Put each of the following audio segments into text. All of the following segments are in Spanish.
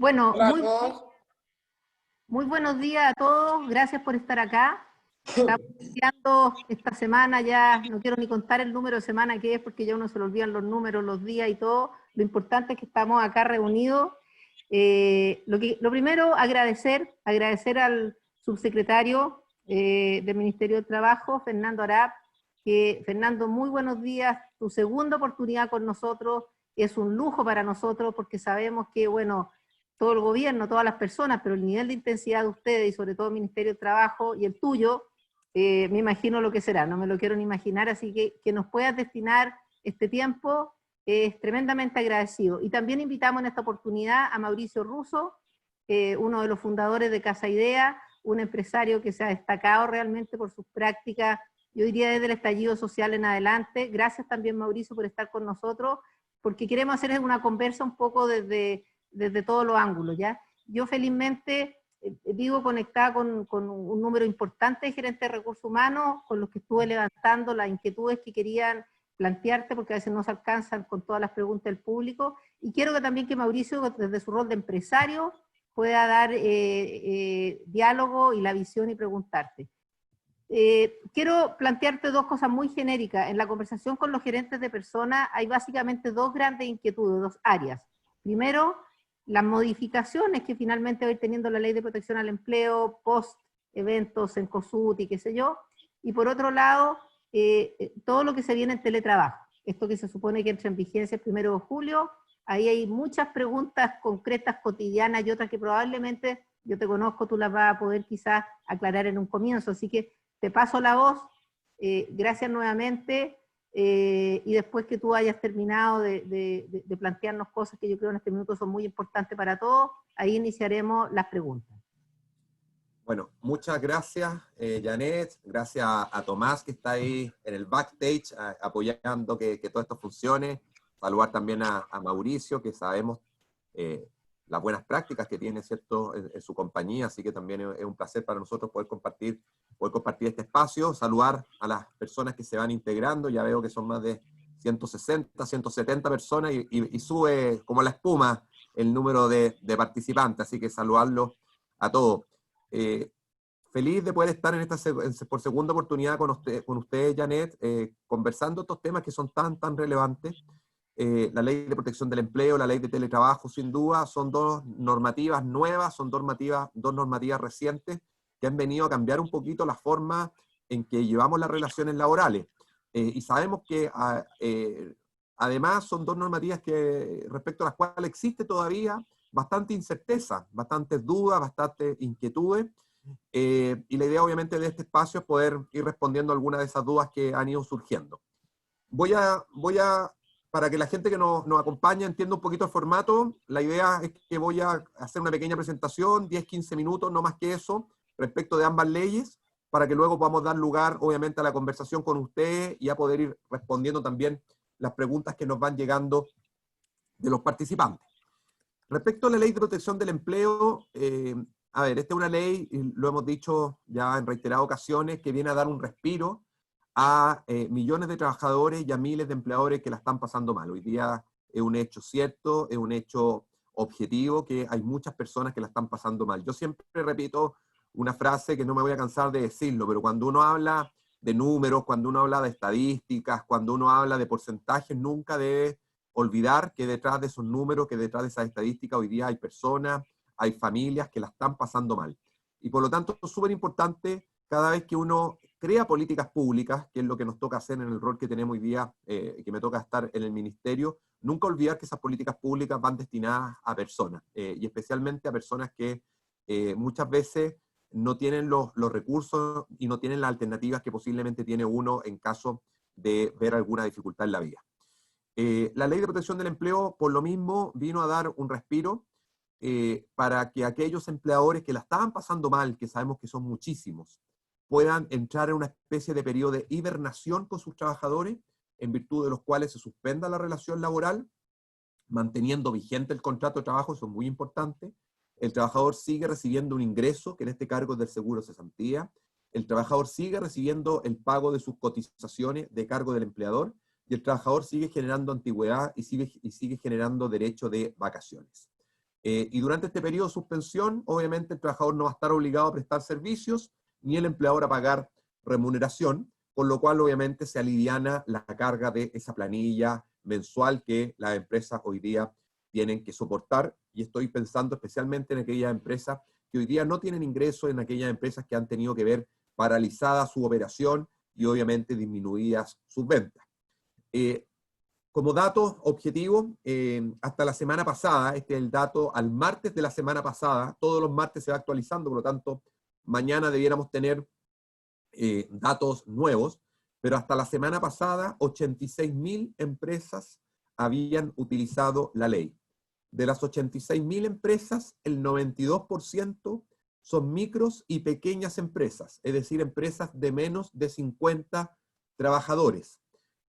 Bueno, Hola a todos. muy buenos días a todos, gracias por estar acá. Estamos iniciando esta semana, ya no quiero ni contar el número de semana que es, porque ya uno se le olvidan los números, los días y todo. Lo importante es que estamos acá reunidos. Lo primero, agradecer al subsecretario del Ministerio de Trabajo, Fernando Arap, que Fernando, muy buenos días, tu segunda oportunidad con nosotros, es un lujo para nosotros, porque sabemos que, bueno, todo el gobierno, todas las personas, pero el nivel de intensidad de ustedes y sobre todo el Ministerio de Trabajo y el tuyo, me imagino lo que será, no me lo quiero ni imaginar, así que nos puedas destinar este tiempo, es tremendamente agradecido. Y también invitamos en esta oportunidad a Mauricio Russo, uno de los fundadores de Casa Idea, un empresario que se ha destacado realmente por sus prácticas, yo diría desde el estallido social en adelante. Gracias también, Mauricio, por estar con nosotros, porque queremos hacer una conversa un poco desde todos los ángulos, ¿ya? Yo felizmente vivo conectada con un número importante de gerentes de recursos humanos, con los que estuve levantando las inquietudes que querían plantearte, porque a veces no se alcanzan con todas las preguntas del público, y quiero que también que Mauricio, desde su rol de empresario, pueda dar diálogo y la visión y preguntarte. Quiero plantearte dos cosas muy genéricas. En la conversación con los gerentes de personas hay básicamente dos grandes inquietudes, dos áreas. Primero, las modificaciones que finalmente va a ir teniendo la Ley de Protección al Empleo, post-eventos en COSUT y qué sé yo. Y por otro lado, todo lo que se viene en teletrabajo. Esto que se supone que entra en vigencia el 1 de julio, ahí hay muchas preguntas concretas, cotidianas y otras que probablemente, yo te conozco, tú las vas a poder quizás aclarar en un comienzo. Así que te paso la voz, gracias nuevamente, y después que tú hayas terminado de plantearnos cosas que yo creo en este minuto son muy importantes para todos, ahí iniciaremos las preguntas. Bueno, muchas gracias, Janet, gracias a Tomás que está ahí en el backstage apoyando que todo esto funcione. Saludar también a Mauricio, que sabemos las buenas prácticas que tiene, ¿cierto?, en su compañía, así que también es un placer para nosotros poder compartir este espacio. Saludar a las personas que se van integrando, ya veo que son más de 160, 170 personas y sube como la espuma el número de participantes, así que saludarlos a todos. Feliz de poder estar en esta por segunda oportunidad con usted, Janet, conversando estos temas que son tan relevantes. La ley de protección del empleo, la ley de teletrabajo, sin duda, son dos normativas nuevas, son dos normativas recientes que han venido a cambiar un poquito la forma en que llevamos las relaciones laborales. Y sabemos que además son dos normativas que, respecto a las cuales existe todavía bastante incerteza, bastantes dudas, bastantes inquietudes. Y la idea obviamente de este espacio es poder ir respondiendo a algunas de esas dudas que han ido surgiendo. Para que la gente que nos acompaña entienda un poquito el formato, la idea es que voy a hacer una pequeña presentación, 10-15 minutos, no más que eso, respecto de ambas leyes, para que luego podamos dar lugar, obviamente, a la conversación con ustedes y a poder ir respondiendo también las preguntas que nos van llegando de los participantes. Respecto a la ley de protección del empleo, a ver, esta es una ley, lo hemos dicho ya en reiteradas ocasiones, que viene a dar un respiro a millones de trabajadores y a miles de empleadores que la están pasando mal. Hoy día es un hecho cierto, es un hecho objetivo, que hay muchas personas que la están pasando mal. Yo siempre repito una frase que no me voy a cansar de decirlo, pero cuando uno habla de números, cuando uno habla de estadísticas, cuando uno habla de porcentajes, nunca debe olvidar que detrás de esos números, que detrás de esas estadísticas, hoy día hay personas, hay familias que la están pasando mal. Y por lo tanto es súper importante cada vez que uno crea políticas públicas, que es lo que nos toca hacer en el rol que tenemos hoy día, que me toca estar en el ministerio, nunca olvidar que esas políticas públicas van destinadas a personas, y especialmente a personas que muchas veces no tienen los recursos y no tienen las alternativas que posiblemente tiene uno en caso de ver alguna dificultad en la vida. La ley de protección del empleo, por lo mismo, vino a dar un respiro para que aquellos empleadores que la estaban pasando mal, que sabemos que son muchísimos, puedan entrar en una especie de periodo de hibernación con sus trabajadores, en virtud de los cuales se suspenda la relación laboral, manteniendo vigente el contrato de trabajo, eso es muy importante. El trabajador sigue recibiendo un ingreso, que en este cargo es del seguro cesantía. El trabajador sigue recibiendo el pago de sus cotizaciones de cargo del empleador, y el trabajador sigue generando antigüedad y sigue generando derecho de vacaciones. Y durante este periodo de suspensión, obviamente el trabajador no va a estar obligado a prestar servicios, ni el empleador a pagar remuneración, con lo cual obviamente se aliviana la carga de esa planilla mensual que las empresas hoy día tienen que soportar, y estoy pensando especialmente en aquellas empresas que hoy día no tienen ingresos, en aquellas empresas que han tenido que ver paralizada su operación y obviamente disminuidas sus ventas. Como dato objetivo, hasta la semana pasada, este es el dato al martes de la semana pasada, todos los martes se va actualizando, por lo tanto, mañana debiéramos tener datos nuevos, pero hasta la semana pasada, 86.000 empresas habían utilizado la ley. De las 86.000 empresas, el 92% son micros y pequeñas empresas, es decir, empresas de menos de 50 trabajadores.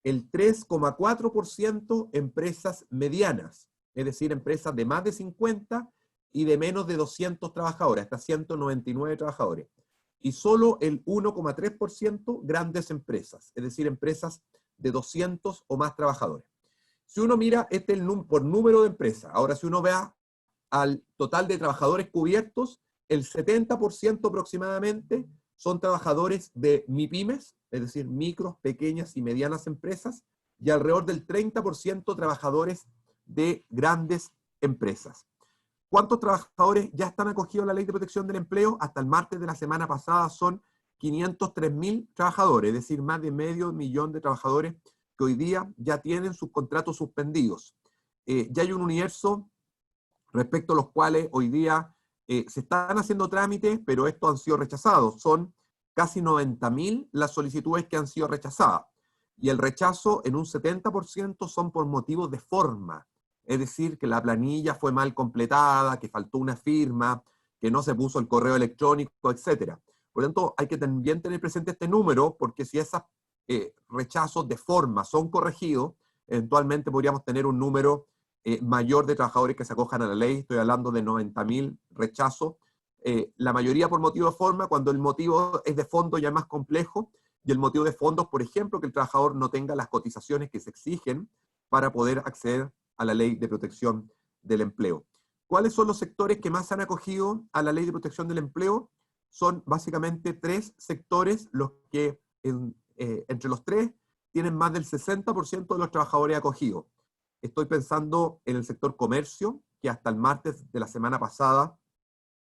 El 3,4% empresas medianas, es decir, empresas de más de 50 y de menos de 200 trabajadores, hasta 199 trabajadores. Y solo el 1,3% grandes empresas, es decir, empresas de 200 o más trabajadores. Si uno mira por número de empresas, ahora si uno vea al total de trabajadores cubiertos, el 70% aproximadamente son trabajadores de MIPYMES, es decir, micros, pequeñas y medianas empresas, y alrededor del 30% trabajadores de grandes empresas. ¿Cuántos trabajadores ya están acogidos a la Ley de Protección del Empleo? Hasta el martes de la semana pasada son 503.000 trabajadores, es decir, más de medio millón de trabajadores que hoy día ya tienen sus contratos suspendidos. Ya hay un universo respecto a los cuales hoy día se están haciendo trámites, pero estos han sido rechazados. Son casi 90.000 las solicitudes que han sido rechazadas. Y el rechazo en un 70% son por motivos de forma. Es decir, que la planilla fue mal completada, que faltó una firma, que no se puso el correo electrónico, etc. Por lo tanto, hay que también tener presente este número, porque si esos rechazos de forma son corregidos, eventualmente podríamos tener un número mayor de trabajadores que se acojan a la ley. Estoy hablando de 90.000 rechazos. La mayoría por motivo de forma, cuando el motivo es de fondo ya es más complejo, y el motivo de fondo es, por ejemplo, que el trabajador no tenga las cotizaciones que se exigen para poder acceder a la Ley de Protección del Empleo. ¿Cuáles son los sectores que más se han acogido a la Ley de Protección del Empleo? Son básicamente 3 sectores los que entre los 3 tienen más del 60% de los trabajadores acogidos. Estoy pensando en el sector comercio, que hasta el martes de la semana pasada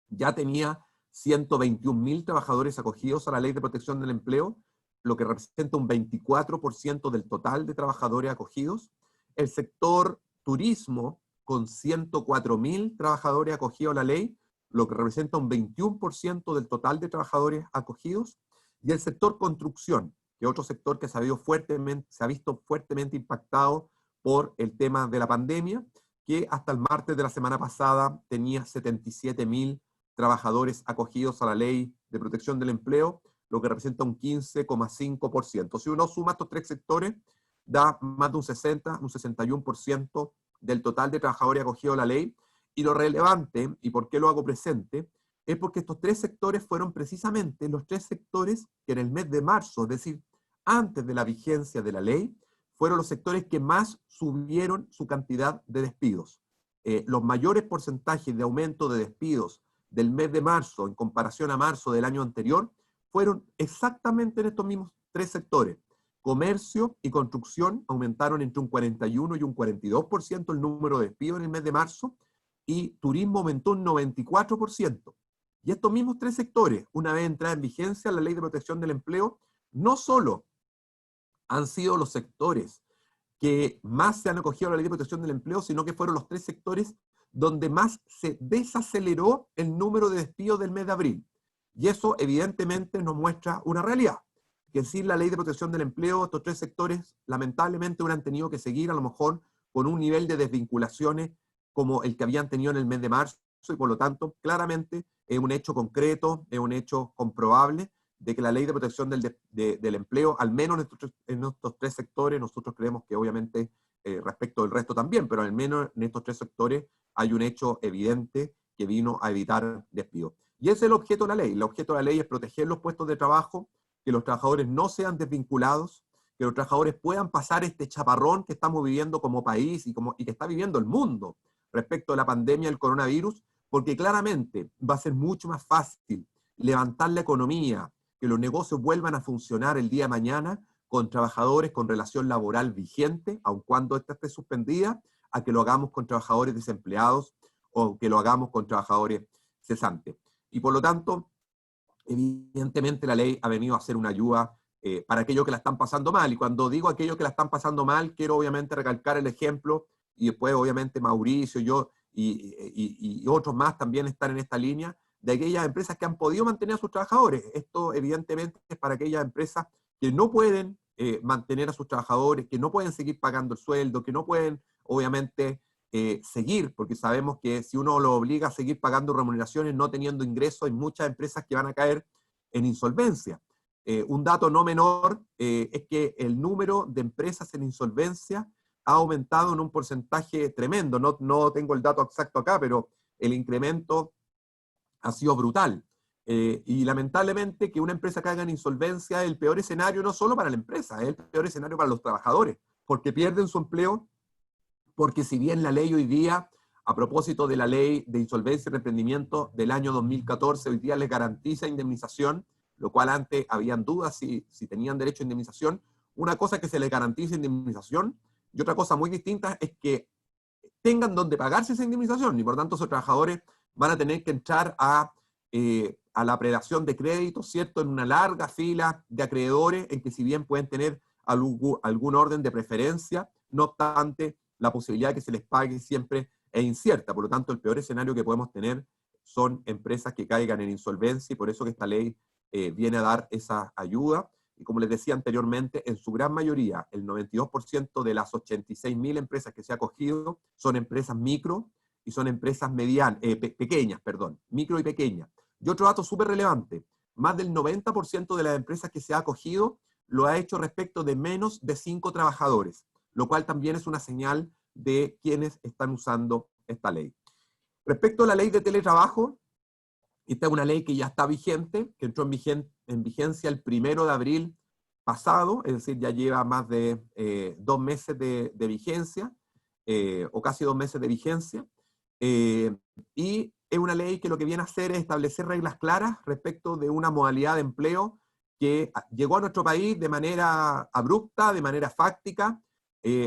ya tenía 121.000 trabajadores acogidos a la Ley de Protección del Empleo, lo que representa un 24% del total de trabajadores acogidos. El sector turismo, con 104.000 trabajadores acogidos a la ley, lo que representa un 21% del total de trabajadores acogidos. Y el sector construcción, que es otro sector que se ha visto fuertemente impactado por el tema de la pandemia, que hasta el martes de la semana pasada tenía 77.000 trabajadores acogidos a la Ley de Protección del Empleo, lo que representa un 15,5%. Si uno suma estos 3 sectores, da más de un 61% del total de trabajadores acogidos a la ley. Y lo relevante, y por qué lo hago presente, es porque estos 3 sectores fueron precisamente los 3 sectores que en el mes de marzo, es decir, antes de la vigencia de la ley, fueron los sectores que más subieron su cantidad de despidos. Los mayores porcentajes de aumento de despidos del mes de marzo en comparación a marzo del año anterior fueron exactamente en estos mismos 3 sectores. Comercio y construcción aumentaron entre un 41 y un 42% el número de despidos en el mes de marzo, y turismo aumentó un 94%. Y estos mismos 3 sectores, una vez entrada en vigencia la Ley de Protección del Empleo, no solo han sido los sectores que más se han acogido a la Ley de Protección del Empleo, sino que fueron los 3 sectores donde más se desaceleró el número de despidos del mes de abril. Y eso evidentemente nos muestra una realidad, que sin la Ley de Protección del Empleo, estos 3 sectores lamentablemente hubieran tenido que seguir a lo mejor con un nivel de desvinculaciones como el que habían tenido en el mes de marzo, y por lo tanto, claramente es un hecho concreto, es un hecho comprobable de que la Ley de Protección del Empleo, al menos en estos 3 sectores, nosotros creemos que obviamente respecto del resto también, pero al menos en estos 3 sectores hay un hecho evidente que vino a evitar despidos. Y ese es el objeto de la ley. El objeto de la ley es proteger los puestos de trabajo, que los trabajadores no sean desvinculados, que los trabajadores puedan pasar este chaparrón que estamos viviendo como país y que está viviendo el mundo, respecto a la pandemia del coronavirus, porque claramente va a ser mucho más fácil levantar la economía, que los negocios vuelvan a funcionar el día de mañana con trabajadores con relación laboral vigente, aun cuando esta esté suspendida, a que lo hagamos con trabajadores desempleados o que lo hagamos con trabajadores cesantes. Y por lo tanto, evidentemente la ley ha venido a ser una ayuda para aquellos que la están pasando mal. Y cuando digo aquellos que la están pasando mal, quiero obviamente recalcar el ejemplo, y después obviamente Mauricio, yo y otros más también están en esta línea, de aquellas empresas que han podido mantener a sus trabajadores. Esto evidentemente es para aquellas empresas que no pueden mantener a sus trabajadores, que no pueden seguir pagando el sueldo, que no pueden obviamente seguir, porque sabemos que si uno lo obliga a seguir pagando remuneraciones no teniendo ingresos, hay muchas empresas que van a caer en insolvencia. Un dato no menor es que el número de empresas en insolvencia ha aumentado en un porcentaje tremendo. No tengo el dato exacto acá, pero el incremento ha sido brutal. Y lamentablemente que una empresa caiga en insolvencia es el peor escenario no solo para la empresa, es el peor escenario para los trabajadores, porque pierden su empleo, porque si bien la ley hoy día, a propósito de la ley de insolvencia y emprendimiento del año 2014, hoy día les garantiza indemnización, lo cual antes habían dudas si tenían derecho a indemnización. Una cosa es que se les garantice indemnización y otra cosa muy distinta es que tengan donde pagarse esa indemnización y por tanto esos trabajadores van a tener que entrar a la predación de créditos, ¿cierto? En una larga fila de acreedores en que si bien pueden tener algún orden de preferencia, no obstante, la posibilidad de que se les pague siempre es incierta. Por lo tanto, el peor escenario que podemos tener son empresas que caigan en insolvencia y por eso que esta ley viene a dar esa ayuda. Y como les decía anteriormente, en su gran mayoría, el 92% de las 86.000 empresas que se ha acogido son empresas micro y son empresas pequeñas, micro y pequeñas. Y otro dato súper relevante, más del 90% de las empresas que se ha acogido lo ha hecho respecto de menos de 5 trabajadores, lo cual también es una señal de quienes están usando esta ley. Respecto a la ley de teletrabajo, esta es una ley que ya está vigente, que entró en vigencia el 1 de abril pasado, es decir, ya lleva más de 2 meses de vigencia, o casi 2 meses de vigencia, y es una ley que lo que viene a hacer es establecer reglas claras respecto de una modalidad de empleo que llegó a nuestro país de manera abrupta, de manera fáctica,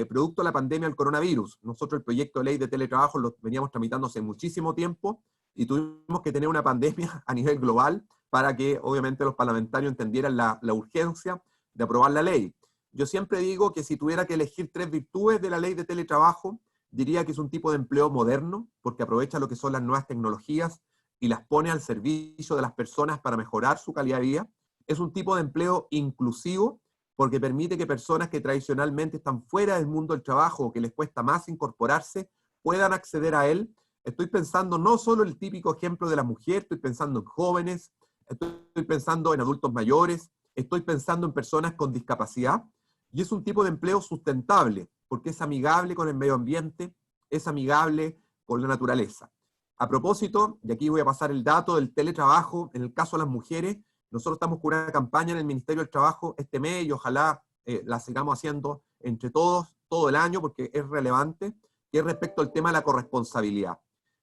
producto de la pandemia del coronavirus. Nosotros el proyecto de ley de teletrabajo lo veníamos tramitando hace muchísimo tiempo y tuvimos que tener una pandemia a nivel global para que obviamente los parlamentarios entendieran la urgencia de aprobar la ley. Yo siempre digo que si tuviera que elegir 3 virtudes de la ley de teletrabajo, diría que es un tipo de empleo moderno, porque aprovecha lo que son las nuevas tecnologías y las pone al servicio de las personas para mejorar su calidad de vida. Es un tipo de empleo inclusivo, porque permite que personas que tradicionalmente están fuera del mundo del trabajo o que les cuesta más incorporarse, puedan acceder a él. Estoy pensando no solo el típico ejemplo de la mujer, estoy pensando en jóvenes, estoy pensando en adultos mayores, estoy pensando en personas con discapacidad, y es un tipo de empleo sustentable, porque es amigable con el medio ambiente, es amigable con la naturaleza. A propósito, y aquí voy a pasar el dato del teletrabajo, en el caso de las mujeres, nosotros estamos con una campaña en el Ministerio del Trabajo este mes y ojalá la sigamos haciendo entre todos todo el año porque es relevante, que es respecto al tema de la corresponsabilidad.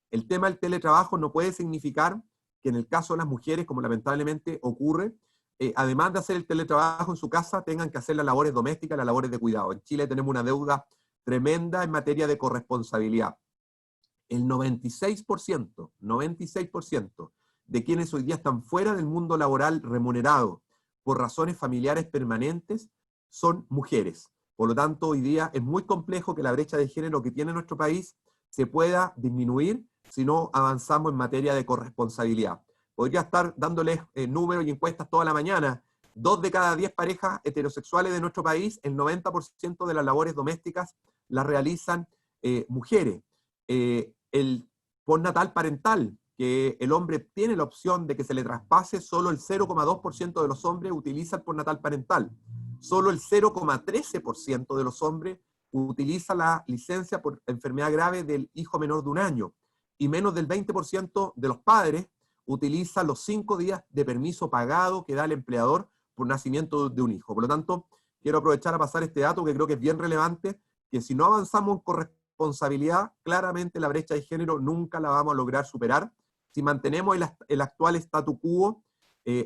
El tema del teletrabajo no puede significar que en el caso de las mujeres, como lamentablemente ocurre, además de hacer el teletrabajo en su casa, tengan que hacer las labores domésticas, las labores de cuidado. En Chile tenemos una deuda tremenda en materia de corresponsabilidad. El 96% de quienes hoy día están fuera del mundo laboral remunerado por razones familiares permanentes son mujeres. Por lo tanto, hoy día es muy complejo que la brecha de género que tiene nuestro país se pueda disminuir si no avanzamos en materia de corresponsabilidad. Podría estar dándoles números y encuestas toda la mañana. 2 de cada 10 parejas heterosexuales de nuestro país, el 90% de las labores domésticas las realizan mujeres. El postnatal parental, que el hombre tiene la opción de que se le traspase, solo el 0,2% de los hombres utiliza el postnatal parental. Solo el 0,13% de los hombres utiliza la licencia por enfermedad grave del hijo menor de 1 año. Y menos del 20% de los padres utiliza los 5 días de permiso pagado que da el empleador por nacimiento de un hijo. Por lo tanto, quiero aprovechar a pasar este dato que creo que es bien relevante, que si no avanzamos en corresponsabilidad, responsabilidad, claramente la brecha de género nunca la vamos a lograr superar. Si mantenemos el actual statu quo,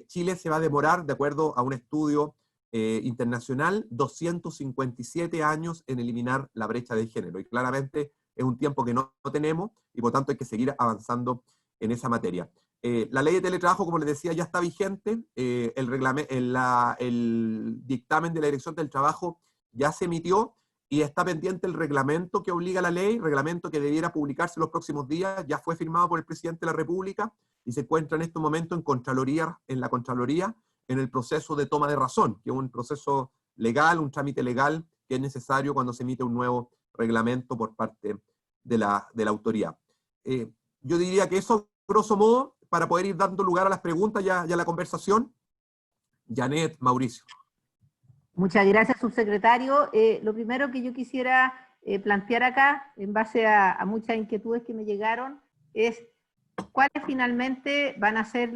Chile se va a demorar, de acuerdo a un estudio internacional, 257 años en eliminar la brecha de género. Y claramente es un tiempo que no tenemos y por tanto hay que seguir avanzando en esa materia. La ley de teletrabajo, como les decía, ya está vigente. El dictamen de la Dirección del Trabajo ya se emitió y está pendiente el reglamento que obliga a la ley, reglamento que debiera publicarse los próximos días, ya fue firmado por el presidente de la República y se encuentra en este momento en la Contraloría, en el proceso de toma de razón, que es un proceso legal, un trámite legal que es necesario cuando se emite un nuevo reglamento por parte de la autoridad. Yo diría que eso, grosso modo, para poder ir dando lugar a las preguntas y a la conversación. Janet, Mauricio. Muchas gracias, subsecretario. Lo primero que yo quisiera plantear acá, en base a muchas inquietudes que me llegaron, es cuáles finalmente van a ser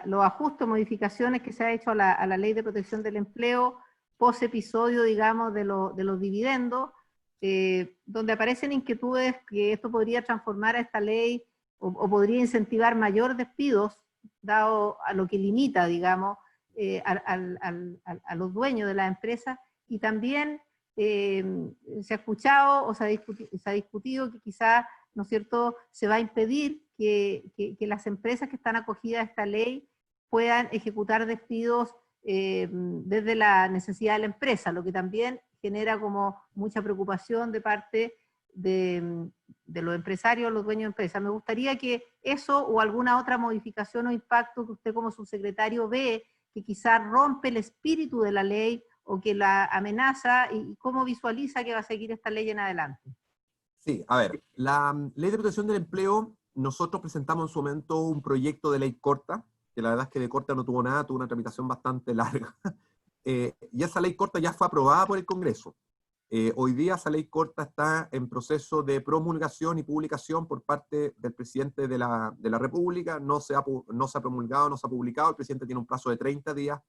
los ajustes, modificaciones que se ha hecho a la Ley de Protección del Empleo, post episodio, digamos, de los dividendos, donde aparecen inquietudes que esto podría transformar a esta ley o podría incentivar mayor despidos, dado a lo que limita, digamos, a los dueños de las empresas, y también se ha escuchado o se ha discutido que quizás, ¿no es cierto?, se va a impedir que las empresas que están acogidas a esta ley puedan ejecutar despidos desde la necesidad de la empresa, lo que también genera como mucha preocupación de parte de los empresarios, los dueños de empresas. Me gustaría que eso o alguna otra modificación o impacto que usted como subsecretario ve que quizás rompe el espíritu de la ley o que la amenaza, y cómo visualiza que va a seguir esta ley en adelante. Sí, a ver, la Ley de Protección del Empleo, nosotros presentamos en su momento un proyecto de ley corta, que la verdad es que de corta no tuvo nada, tuvo una tramitación bastante larga, y esa ley corta ya fue aprobada por el Congreso. Hoy día esa ley corta está en proceso de promulgación y publicación por parte del presidente de la República, no se ha promulgado, no se ha publicado, el presidente tiene un plazo de 30 días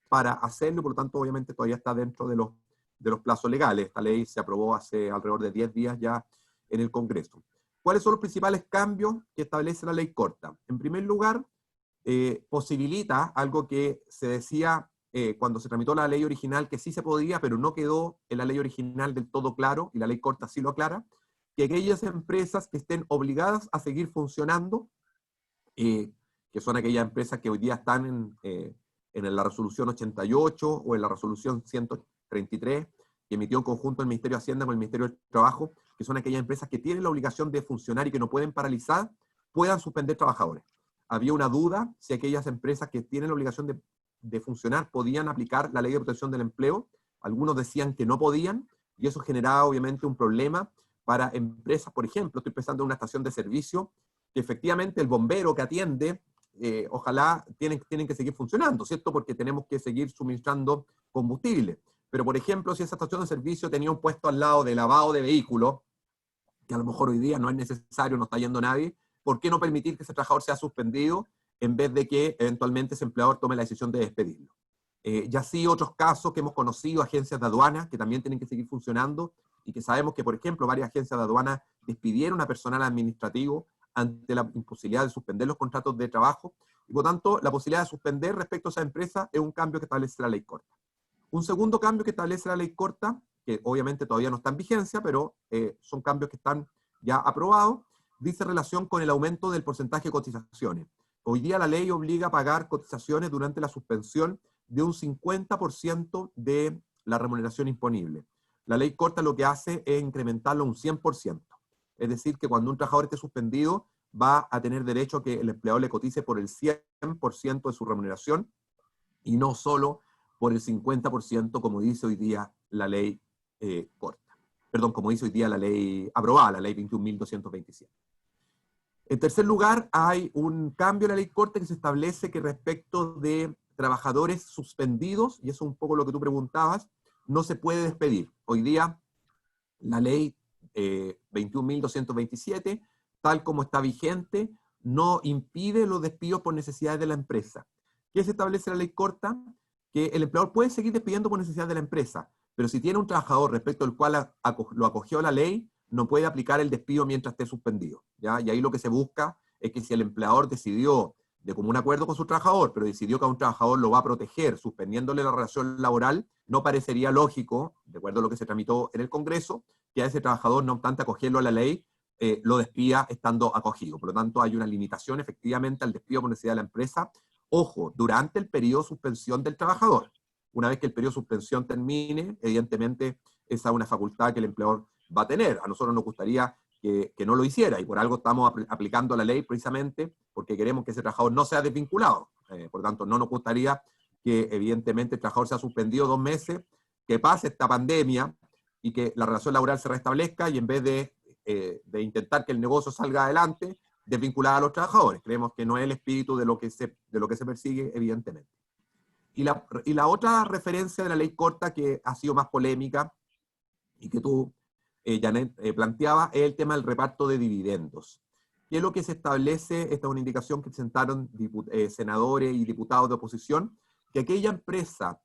para hacerlo, por lo tanto obviamente todavía está dentro de los plazos legales. Esta ley se aprobó hace alrededor de 10 días ya en el Congreso. ¿Cuáles son los principales cambios que establece la ley corta? En primer lugar, posibilita algo que se decía cuando se tramitó la ley original, que sí se podía, pero no quedó en la ley original del todo claro, y la ley corta sí lo aclara, que aquellas empresas que estén obligadas a seguir funcionando, que son aquellas empresas que hoy día están en la resolución 88 o en la resolución 133, que emitió en conjunto el Ministerio de Hacienda con el Ministerio del Trabajo, que son aquellas empresas que tienen la obligación de funcionar y que no pueden paralizar, puedan suspender trabajadores. Había una duda si aquellas empresas que tienen la obligación de funcionar podían aplicar la Ley de Protección del Empleo. Algunos decían que no podían, y eso generaba obviamente un problema para empresas. Por ejemplo, estoy pensando en una estación de servicio, que efectivamente el bombero que atiende, ojalá tienen que seguir funcionando, ¿cierto? Porque tenemos que seguir suministrando combustible. Pero, por ejemplo, si esa estación de servicio tenía un puesto al lado de lavado de vehículos, que a lo mejor hoy día no es necesario, no está yendo nadie, ¿por qué no permitir que ese trabajador sea suspendido en vez de que eventualmente ese empleador tome la decisión de despedirlo? Y así otros casos que hemos conocido, agencias de aduana que también tienen que seguir funcionando, y que sabemos que, por ejemplo, varias agencias de aduana despidieron a personal administrativo ante la imposibilidad de suspender los contratos de trabajo, y por tanto la posibilidad de suspender respecto a esa empresa es un cambio que establece la ley corta. Un segundo cambio que establece la ley corta, que obviamente todavía no está en vigencia, pero son cambios que están ya aprobados, dice relación con el aumento del porcentaje de cotizaciones. Hoy día la ley obliga a pagar cotizaciones durante la suspensión de un 50% de la remuneración imponible. La ley corta lo que hace es incrementarlo a un 100%. Es decir, que cuando un trabajador esté suspendido, va a tener derecho a que el empleador le cotice por el 100% de su remuneración y no solo por el 50%, como dice hoy día la ley corta. Perdón, como dice hoy día la ley aprobada, la ley 21.227. En tercer lugar, hay un cambio en la ley corta que se establece que respecto de trabajadores suspendidos, y eso es un poco lo que tú preguntabas, no se puede despedir. Hoy día la ley 21.227, tal como está vigente, no impide los despidos por necesidades de la empresa. ¿Qué se establece en la ley corta? Que el empleador puede seguir despidiendo por necesidad de la empresa, pero si tiene un trabajador respecto al cual lo acogió la ley, no puede aplicar el despido mientras esté suspendido, ¿ya? Y ahí lo que se busca es que si el empleador decidió de común acuerdo con su trabajador, pero decidió que a un trabajador lo va a proteger suspendiéndole la relación laboral, no parecería lógico, de acuerdo a lo que se tramitó en el Congreso, que a ese trabajador, no obstante acogerlo a la ley, lo despida estando acogido. Por lo tanto, hay una limitación efectivamente al despido por necesidad de la empresa. Ojo, durante el periodo de suspensión del trabajador. Una vez que el periodo de suspensión termine, evidentemente esa es una facultad que el empleador va a tener. A nosotros nos gustaría que no lo hiciera, y por algo estamos aplicando la ley precisamente porque queremos que ese trabajador no sea desvinculado. Por lo tanto, no nos gustaría que evidentemente el trabajador sea suspendido 2 meses, que pase esta pandemia y que la relación laboral se restablezca, y en vez de intentar que el negocio salga adelante, desvincular a los trabajadores. Creemos que no es el espíritu de lo que se persigue, evidentemente. Y la otra referencia de la ley corta que ha sido más polémica y que tú, Janet, planteaba, es el tema del reparto de dividendos. ¿Qué es lo que se establece? Esta es una indicación que presentaron senadores y diputados de oposición, que aquella empresa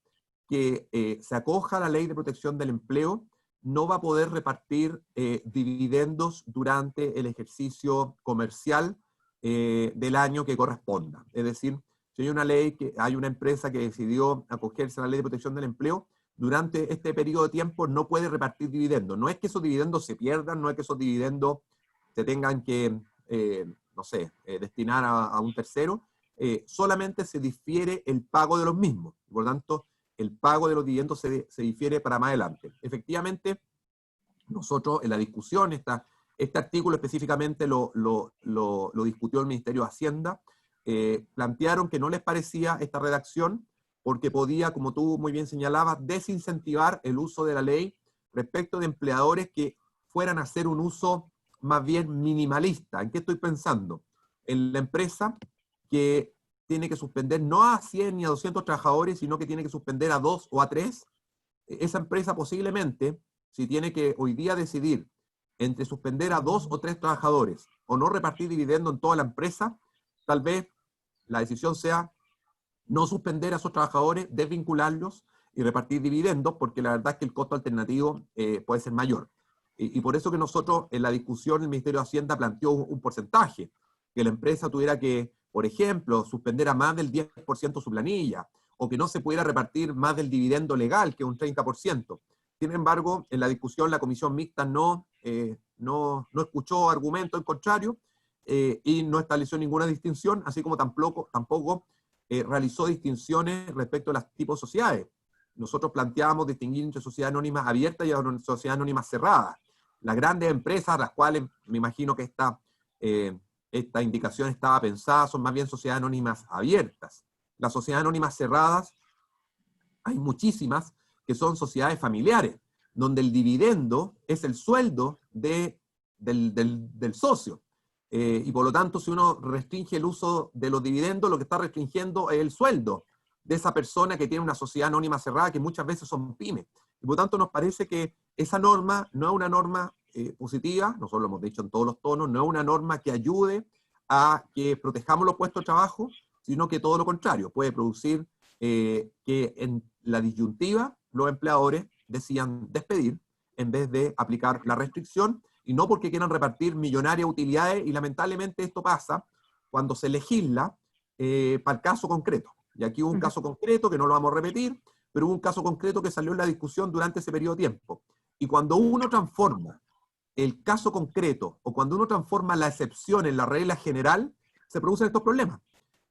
que se acoja a la ley de protección del empleo no va a poder repartir dividendos durante el ejercicio comercial del año que corresponda. Es decir, si hay una ley, que hay una empresa que decidió acogerse a la ley de protección del empleo, durante este periodo de tiempo no puede repartir dividendos. No es que esos dividendos se pierdan, no es que esos dividendos se tengan que, no sé, destinar a un tercero, solamente se difiere el pago de los mismos. Por lo tanto, el pago de los dividendos se difiere para más adelante. Efectivamente, nosotros en la discusión, este artículo específicamente lo discutió el Ministerio de Hacienda, plantearon que no les parecía esta redacción porque podía, como tú muy bien señalabas, desincentivar el uso de la ley respecto de empleadores que fueran a hacer un uso más bien minimalista. ¿En qué estoy pensando? En la empresa que tiene que suspender no a 100 ni a 200 trabajadores, sino que tiene que suspender a 2 o a 3. Esa empresa posiblemente, si tiene que hoy día decidir entre suspender a 2 o 3 trabajadores o no repartir dividendo en toda la empresa, tal vez la decisión sea no suspender a esos trabajadores, desvincularlos y repartir dividendos, porque la verdad es que el costo alternativo puede ser mayor. Y por eso que nosotros en la discusión el Ministerio de Hacienda planteó un porcentaje, que la empresa tuviera que, por ejemplo, suspender a más del 10% su planilla, o que no se pudiera repartir más del dividendo legal, que es un 30%. Sin embargo, en la discusión la comisión mixta no escuchó argumentos en contrario y no estableció ninguna distinción, así como tampoco realizó distinciones respecto a los tipos de sociedades. Nosotros planteábamos distinguir entre sociedades anónimas abiertas y sociedades anónimas cerradas. Las grandes empresas, las cuales me imagino que esta indicación estaba pensada, son más bien sociedades anónimas abiertas. Las sociedades anónimas cerradas, hay muchísimas que son sociedades familiares, donde el dividendo es el sueldo del socio. Y por lo tanto, si uno restringe el uso de los dividendos, lo que está restringiendo es el sueldo de esa persona que tiene una sociedad anónima cerrada, que muchas veces son pymes. Y por lo tanto, nos parece que esa norma no es una norma positiva, nosotros lo hemos dicho en todos los tonos, no es una norma que ayude a que protejamos los puestos de trabajo, sino que todo lo contrario, puede producir que en la disyuntiva los empleadores decidan despedir en vez de aplicar la restricción, y no porque quieran repartir millonarias utilidades, y lamentablemente esto pasa cuando se legisla para el caso concreto. Y aquí hubo un caso concreto que no lo vamos a repetir, pero hubo un caso concreto que salió en la discusión durante ese periodo de tiempo. Y cuando uno transforma el caso concreto, o cuando uno transforma la excepción en la regla general, se producen estos problemas.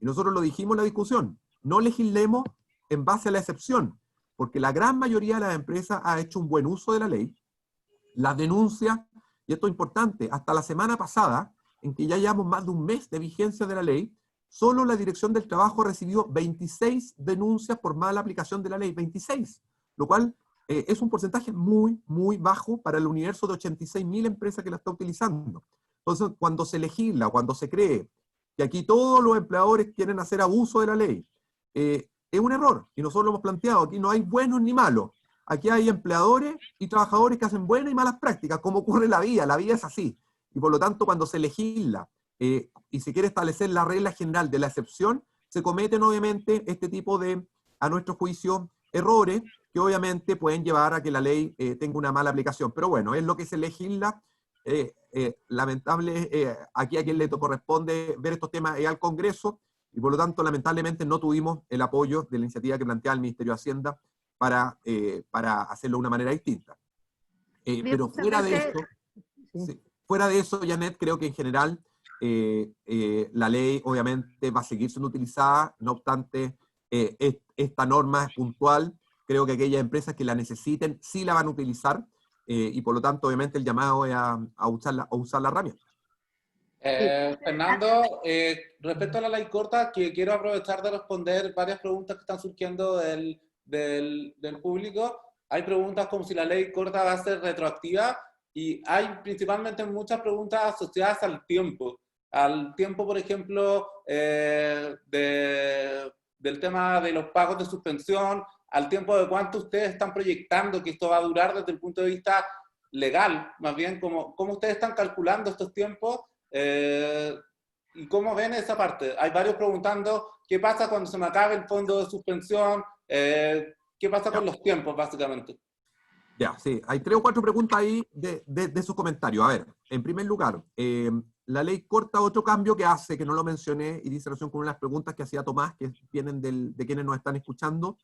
Y nosotros lo dijimos en la discusión, no legislemos en base a la excepción, porque la gran mayoría de las empresas ha hecho un buen uso de la ley. Las denuncias, y esto es importante, hasta la semana pasada, en que ya llevamos más de un mes de vigencia de la ley, solo la Dirección del Trabajo recibió 26 denuncias por mala aplicación de la ley, 26, lo cual es un porcentaje muy, muy bajo para el universo de 86.000 empresas que la está utilizando. Entonces, cuando se legisla, cuando se cree que aquí todos los empleadores quieren hacer abuso de la ley, es un error, y nosotros lo hemos planteado, aquí no hay buenos ni malos, aquí hay empleadores y trabajadores que hacen buenas y malas prácticas, como ocurre en la vida es así, y por lo tanto cuando se legisla y se quiere establecer la regla general de la excepción, se cometen obviamente este tipo de, a nuestro juicio, errores que obviamente pueden llevar a que la ley tenga una mala aplicación, pero bueno, es lo que se legisla, lamentable, aquí a quien le corresponde ver estos temas es al Congreso, y por lo tanto, lamentablemente, no tuvimos el apoyo de la iniciativa que planteaba el Ministerio de Hacienda para hacerlo de una manera distinta. Pero fuera de eso, sí, fuera de eso, Janet, creo que en general la ley obviamente va a seguir siendo utilizada, no obstante, esta norma es puntual, creo que aquellas empresas que la necesiten sí la van a utilizar, y por lo tanto, obviamente, el llamado es a usar la herramienta. Fernando, respecto a la ley corta, que quiero aprovechar de responder varias preguntas que están surgiendo del público. Hay preguntas como si la ley corta va a ser retroactiva, y hay principalmente muchas preguntas asociadas al tiempo, por ejemplo, del tema de los pagos de suspensión, al tiempo de cuánto ustedes están proyectando que esto va a durar desde el punto de vista legal, más bien, cómo ustedes están calculando estos tiempos. ¿Y cómo ven esa parte? Hay varios preguntando qué pasa cuando se me acabe el fondo de suspensión, qué pasa con los tiempos, básicamente. Ya, sí, hay 3 o 4 preguntas ahí de sus comentarios. A ver, en primer lugar, la ley corta otro cambio que hace, que no lo mencioné, y dice relación con una de las preguntas que hacía Tomás, que vienen de quienes nos están escuchando,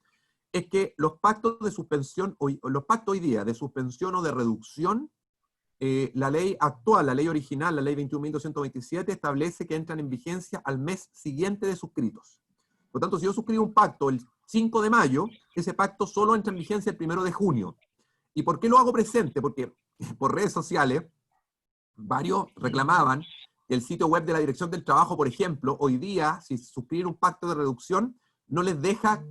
es que los pactos de suspensión, los pactos hoy día de suspensión o de reducción, la ley actual, la ley original, la ley 21.227, establece que entran en vigencia al mes siguiente de suscritos. Por lo tanto, si yo suscribo un pacto el 5 de mayo, ese pacto solo entra en vigencia el 1 de junio. ¿Y por qué lo hago presente? Porque por redes sociales, varios reclamaban que el sitio web de la Dirección del Trabajo, por ejemplo, hoy día, si suscriben un pacto de reducción, no les deja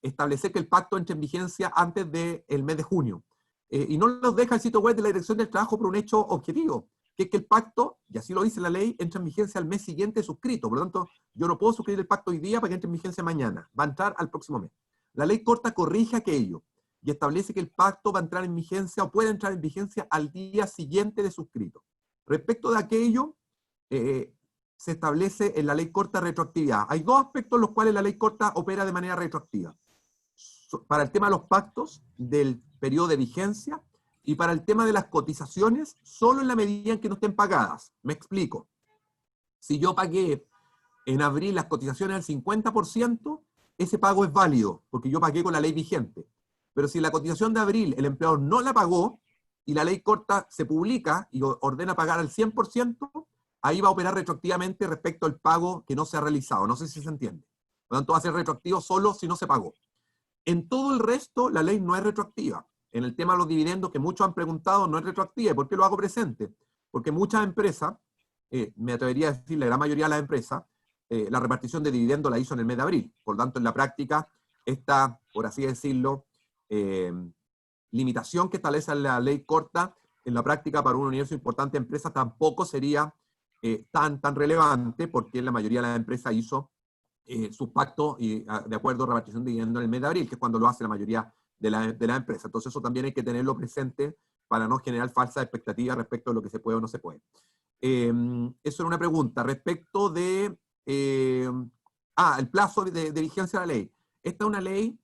establecer que el pacto entre en vigencia antes del mes de junio. Y no los deja el sitio web de la Dirección del Trabajo por un hecho objetivo, que es que el pacto, y así lo dice la ley, entra en vigencia al mes siguiente suscrito. Por lo tanto, yo no puedo suscribir el pacto hoy día para que entre en vigencia mañana. Va a entrar al próximo mes. La ley corta corrige aquello y establece que el pacto va a entrar en vigencia o puede entrar en vigencia al día siguiente de suscrito. Respecto de aquello, se establece en la ley corta retroactividad. Hay 2 aspectos en los cuales la ley corta opera de manera retroactiva. Para el tema de los pactos del periodo de vigencia y para el tema de las cotizaciones, solo en la medida en que no estén pagadas. Me explico. Si yo pagué en abril las cotizaciones al 50%, ese pago es válido, porque yo pagué con la ley vigente. Pero si la cotización de abril el empleador no la pagó y la ley corta se publica y ordena pagar al 100%, ahí va a operar retroactivamente respecto al pago que no se ha realizado. No sé si se entiende. Por lo tanto, va a ser retroactivo solo si no se pagó. En todo el resto, la ley no es retroactiva. En el tema de los dividendos, que muchos han preguntado, no es retroactiva. ¿Y por qué lo hago presente? Porque muchas empresas, me atrevería a decir la gran mayoría de las empresas, la repartición de dividendos la hizo en el mes de abril. Por lo tanto, en la práctica, esta, por así decirlo, limitación que establece la ley corta, en la práctica para un universo importante de empresas tampoco sería tan relevante, porque la mayoría de las empresas hizo sus pactos de acuerdo a repartición de dividendos en el mes de abril, que es cuando lo hace la mayoría de la empresa. Entonces eso también hay que tenerlo presente para no generar falsas expectativas respecto de lo que se puede o no se puede. Eso era una pregunta. Respecto de el plazo de vigencia de la ley. Esta es una ley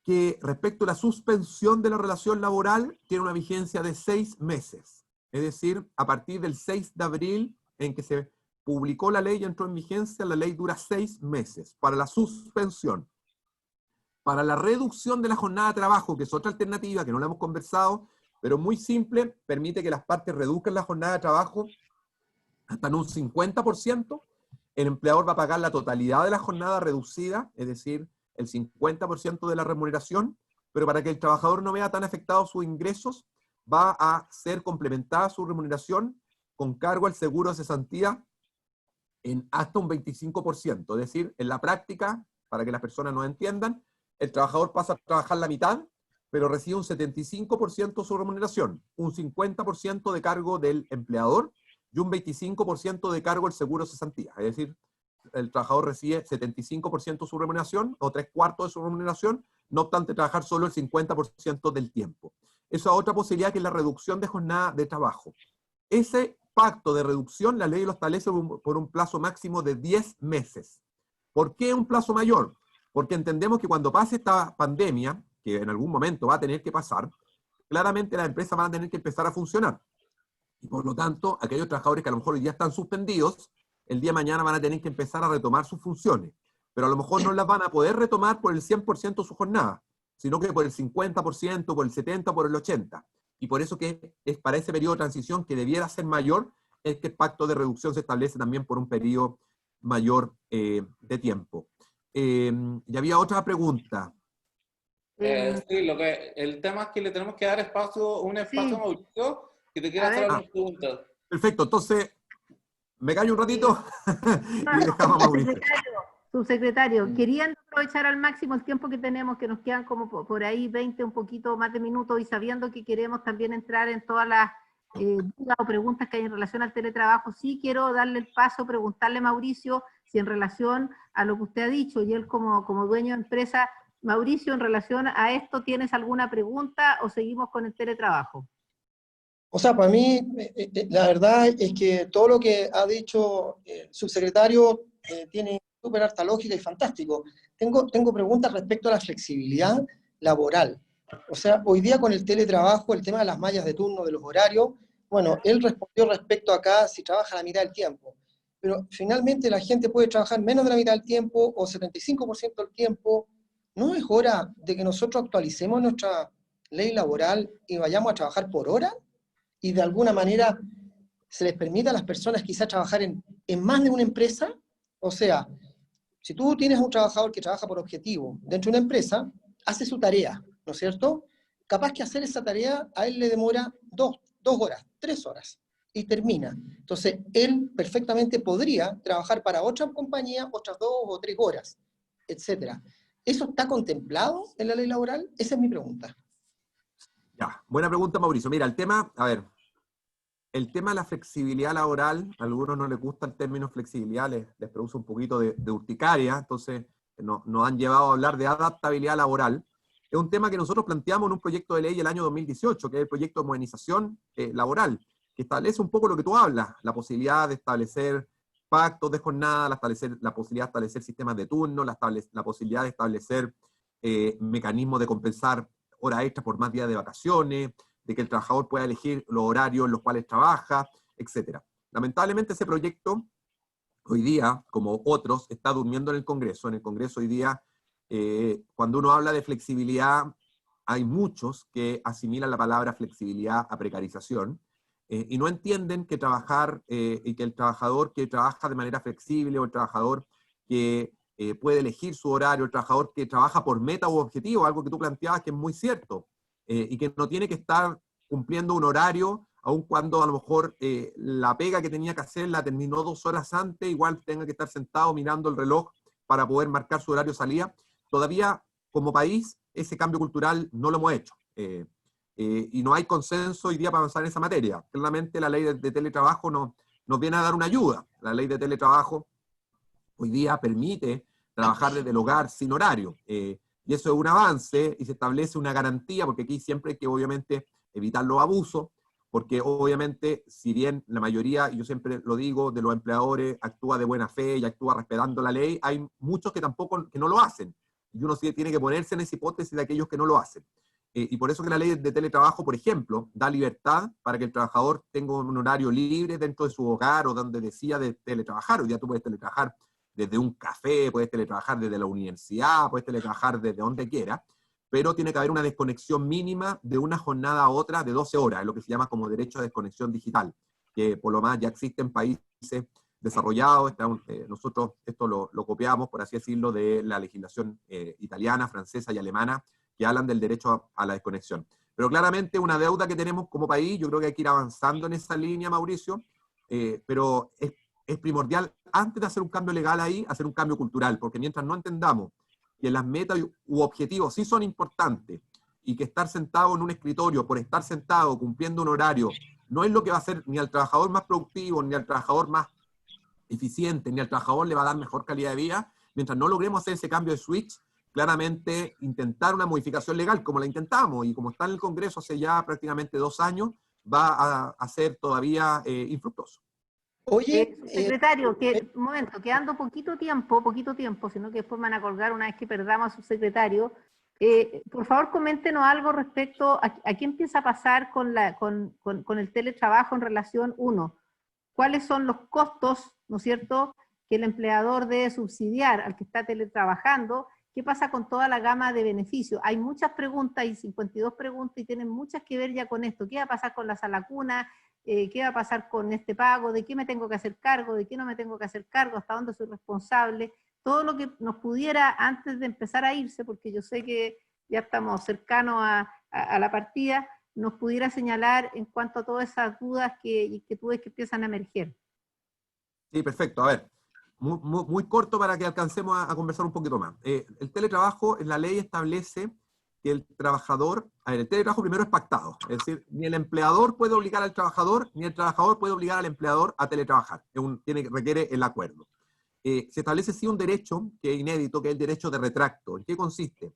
que respecto a la suspensión de la relación laboral tiene una vigencia de 6 meses. Es decir, a partir del 6 de abril en que se publicó la ley y entró en vigencia, la ley dura 6 meses para la suspensión. Para la reducción de la jornada de trabajo, que es otra alternativa que no la hemos conversado, pero muy simple, permite que las partes reduzcan la jornada de trabajo hasta en un 50%. El empleador va a pagar la totalidad de la jornada reducida, es decir, el 50% de la remuneración, pero para que el trabajador no vea tan afectados sus ingresos, va a ser complementada su remuneración con cargo al seguro de cesantía en hasta un 25%. Es decir, en la práctica, para que las personas no entiendan, el trabajador pasa a trabajar la mitad, pero recibe un 75% de su remuneración, un 50% de cargo del empleador y un 25% de cargo del seguro de cesantía. Es decir, el trabajador recibe 75% de su remuneración o 3/4 de su remuneración, no obstante trabajar solo el 50% del tiempo. Esa es otra posibilidad, que es la reducción de jornada de trabajo. Ese pacto de reducción, la ley lo establece por un plazo máximo de 10 meses. ¿Por qué un plazo mayor? Porque entendemos que cuando pase esta pandemia, que en algún momento va a tener que pasar, claramente las empresas van a tener que empezar a funcionar. Y por lo tanto, aquellos trabajadores que a lo mejor hoy día están suspendidos, el día de mañana van a tener que empezar a retomar sus funciones. Pero a lo mejor no las van a poder retomar por el 100% de su jornada, sino que por el 50%, por el 70%, por el 80%. Y por eso que es para ese periodo de transición que debiera ser mayor, es que el pacto de reducción se establece también por un periodo mayor de tiempo. Y había otra pregunta. Sí, el tema es que le tenemos que dar un espacio Sí, a Mauricio, que te quiere a hacer ver. algunas preguntas. Perfecto, entonces me callo un Sí. ratito y dejamos a Mauricio. Subsecretario, queriendo aprovechar al máximo el tiempo que tenemos, que nos quedan como por ahí 20, un poquito más de minutos, y sabiendo que queremos también entrar en todas las dudas o preguntas que hay en relación al teletrabajo, sí quiero darle el paso, preguntarle a Mauricio si en relación a lo que usted ha dicho, y él como dueño de empresa, Mauricio, en relación a esto, ¿tienes alguna pregunta o seguimos con el teletrabajo? O sea, para mí, la verdad es que todo lo que ha dicho el subsecretario tiene súper harta lógica y fantástico. Tengo preguntas respecto a la flexibilidad laboral. O sea, hoy día con el teletrabajo, el tema de las mallas de turno, de los horarios, bueno, él respondió respecto acá si trabaja la mitad del tiempo. Pero finalmente la gente puede trabajar menos de la mitad del tiempo o 75% del tiempo. ¿No es hora de que nosotros actualicemos nuestra ley laboral y vayamos a trabajar por hora? Y de alguna manera se les permite a las personas quizás trabajar en más de una empresa. O sea, si tú tienes un trabajador que trabaja por objetivo dentro de una empresa, hace su tarea, ¿no es cierto? Capaz que hacer esa tarea a él le demora 2 horas, 3 horas, y termina. Entonces, él perfectamente podría trabajar para otra compañía otras 2 o 3 horas, etc. ¿Eso está contemplado en la ley laboral? Esa es mi pregunta. Ya, buena pregunta, Mauricio. Mira, el tema de la flexibilidad laboral, a algunos no les gusta el término flexibilidad, les produce un poquito de urticaria, entonces nos han llevado a hablar de adaptabilidad laboral. Es un tema que nosotros planteamos en un proyecto de ley el año 2018, que es el proyecto de modernización laboral, que establece un poco lo que tú hablas, la posibilidad de establecer pactos de jornada, la posibilidad de establecer sistemas de turno, la posibilidad de establecer mecanismos de compensar horas extras por más días de vacaciones, de que el trabajador pueda elegir los horarios en los cuales trabaja, etc. Lamentablemente ese proyecto hoy día, como otros, está durmiendo en el Congreso. En el Congreso hoy día, cuando uno habla de flexibilidad, hay muchos que asimilan la palabra flexibilidad a precarización y no entienden que trabajar y que el trabajador que trabaja de manera flexible o el trabajador que puede elegir su horario, el trabajador que trabaja por meta u objetivo, algo que tú planteabas que es muy cierto, y que no tiene que estar cumpliendo un horario, aun cuando a lo mejor la pega que tenía que hacer la terminó 2 horas antes, igual tenga que estar sentado mirando el reloj para poder marcar su horario de salida. Todavía, como país, ese cambio cultural no lo hemos hecho. Y no hay consenso hoy día para avanzar en esa materia. Claramente la ley de teletrabajo nos viene a dar una ayuda. La ley de teletrabajo hoy día permite trabajar desde el hogar sin horario. Y eso es un avance y se establece una garantía, porque aquí siempre hay que obviamente evitar los abusos, porque obviamente si bien la mayoría, y yo siempre lo digo, de los empleadores actúa de buena fe y actúa respetando la ley, hay muchos que que no lo hacen. Y uno sí tiene que ponerse en esa hipótesis de aquellos que no lo hacen. Y por eso que la ley de teletrabajo, por ejemplo, da libertad para que el trabajador tenga un horario libre dentro de su hogar o donde decida de teletrabajar. Hoy día tú puedes teletrabajar desde un café, puedes teletrabajar desde la universidad, puedes teletrabajar desde donde quieras, pero tiene que haber una desconexión mínima de una jornada a otra de 12 horas, es lo que se llama como derecho a desconexión digital, que por lo más ya existe en países desarrollados. Nosotros esto lo copiamos, por así decirlo, de la legislación italiana, francesa y alemana, que hablan del derecho a la desconexión. Pero claramente una deuda que tenemos como país, yo creo que hay que ir avanzando en esa línea, Mauricio, pero es primordial, antes de hacer un cambio legal ahí, hacer un cambio cultural, porque mientras no entendamos que las metas u objetivos sí son importantes y que estar sentado en un escritorio por estar sentado cumpliendo un horario no es lo que va a hacer ni al trabajador más productivo, ni al trabajador más eficiente, ni al trabajador le va a dar mejor calidad de vida, mientras no logremos hacer ese cambio de switch, claramente intentar una modificación legal como la intentamos y como está en el Congreso hace ya prácticamente 2 años, va a ser todavía infructuoso. Oye, Secretario, un momento, quedando poquito tiempo, sino que después me van a colgar una vez que perdamos a su secretario. Por favor, coméntenos algo respecto a qué empieza a pasar con el teletrabajo en relación, uno, cuáles son los costos, ¿no es cierto?, que el empleador debe subsidiar al que está teletrabajando. ¿Qué pasa con toda la gama de beneficios? Hay muchas preguntas, hay 52 preguntas y tienen muchas que ver ya con esto. ¿Qué va a pasar con la sala cuna? ¿Qué va a pasar con este pago? ¿De qué me tengo que hacer cargo? ¿De qué no me tengo que hacer cargo? ¿Hasta dónde soy responsable? Todo lo que nos pudiera, antes de empezar a irse, porque yo sé que ya estamos cercanos a la partida, nos pudiera señalar en cuanto a todas esas dudas que tú ves que empiezan a emerger. Sí, perfecto. A ver, muy corto para que alcancemos a conversar un poquito más. El teletrabajo, en la ley establece que el trabajador, a ver, el teletrabajo primero es pactado, es decir, ni el empleador puede obligar al trabajador, ni el trabajador puede obligar al empleador a teletrabajar. Requiere el acuerdo. Se establece sí un derecho que es inédito, que es el derecho de retracto. ¿En qué consiste?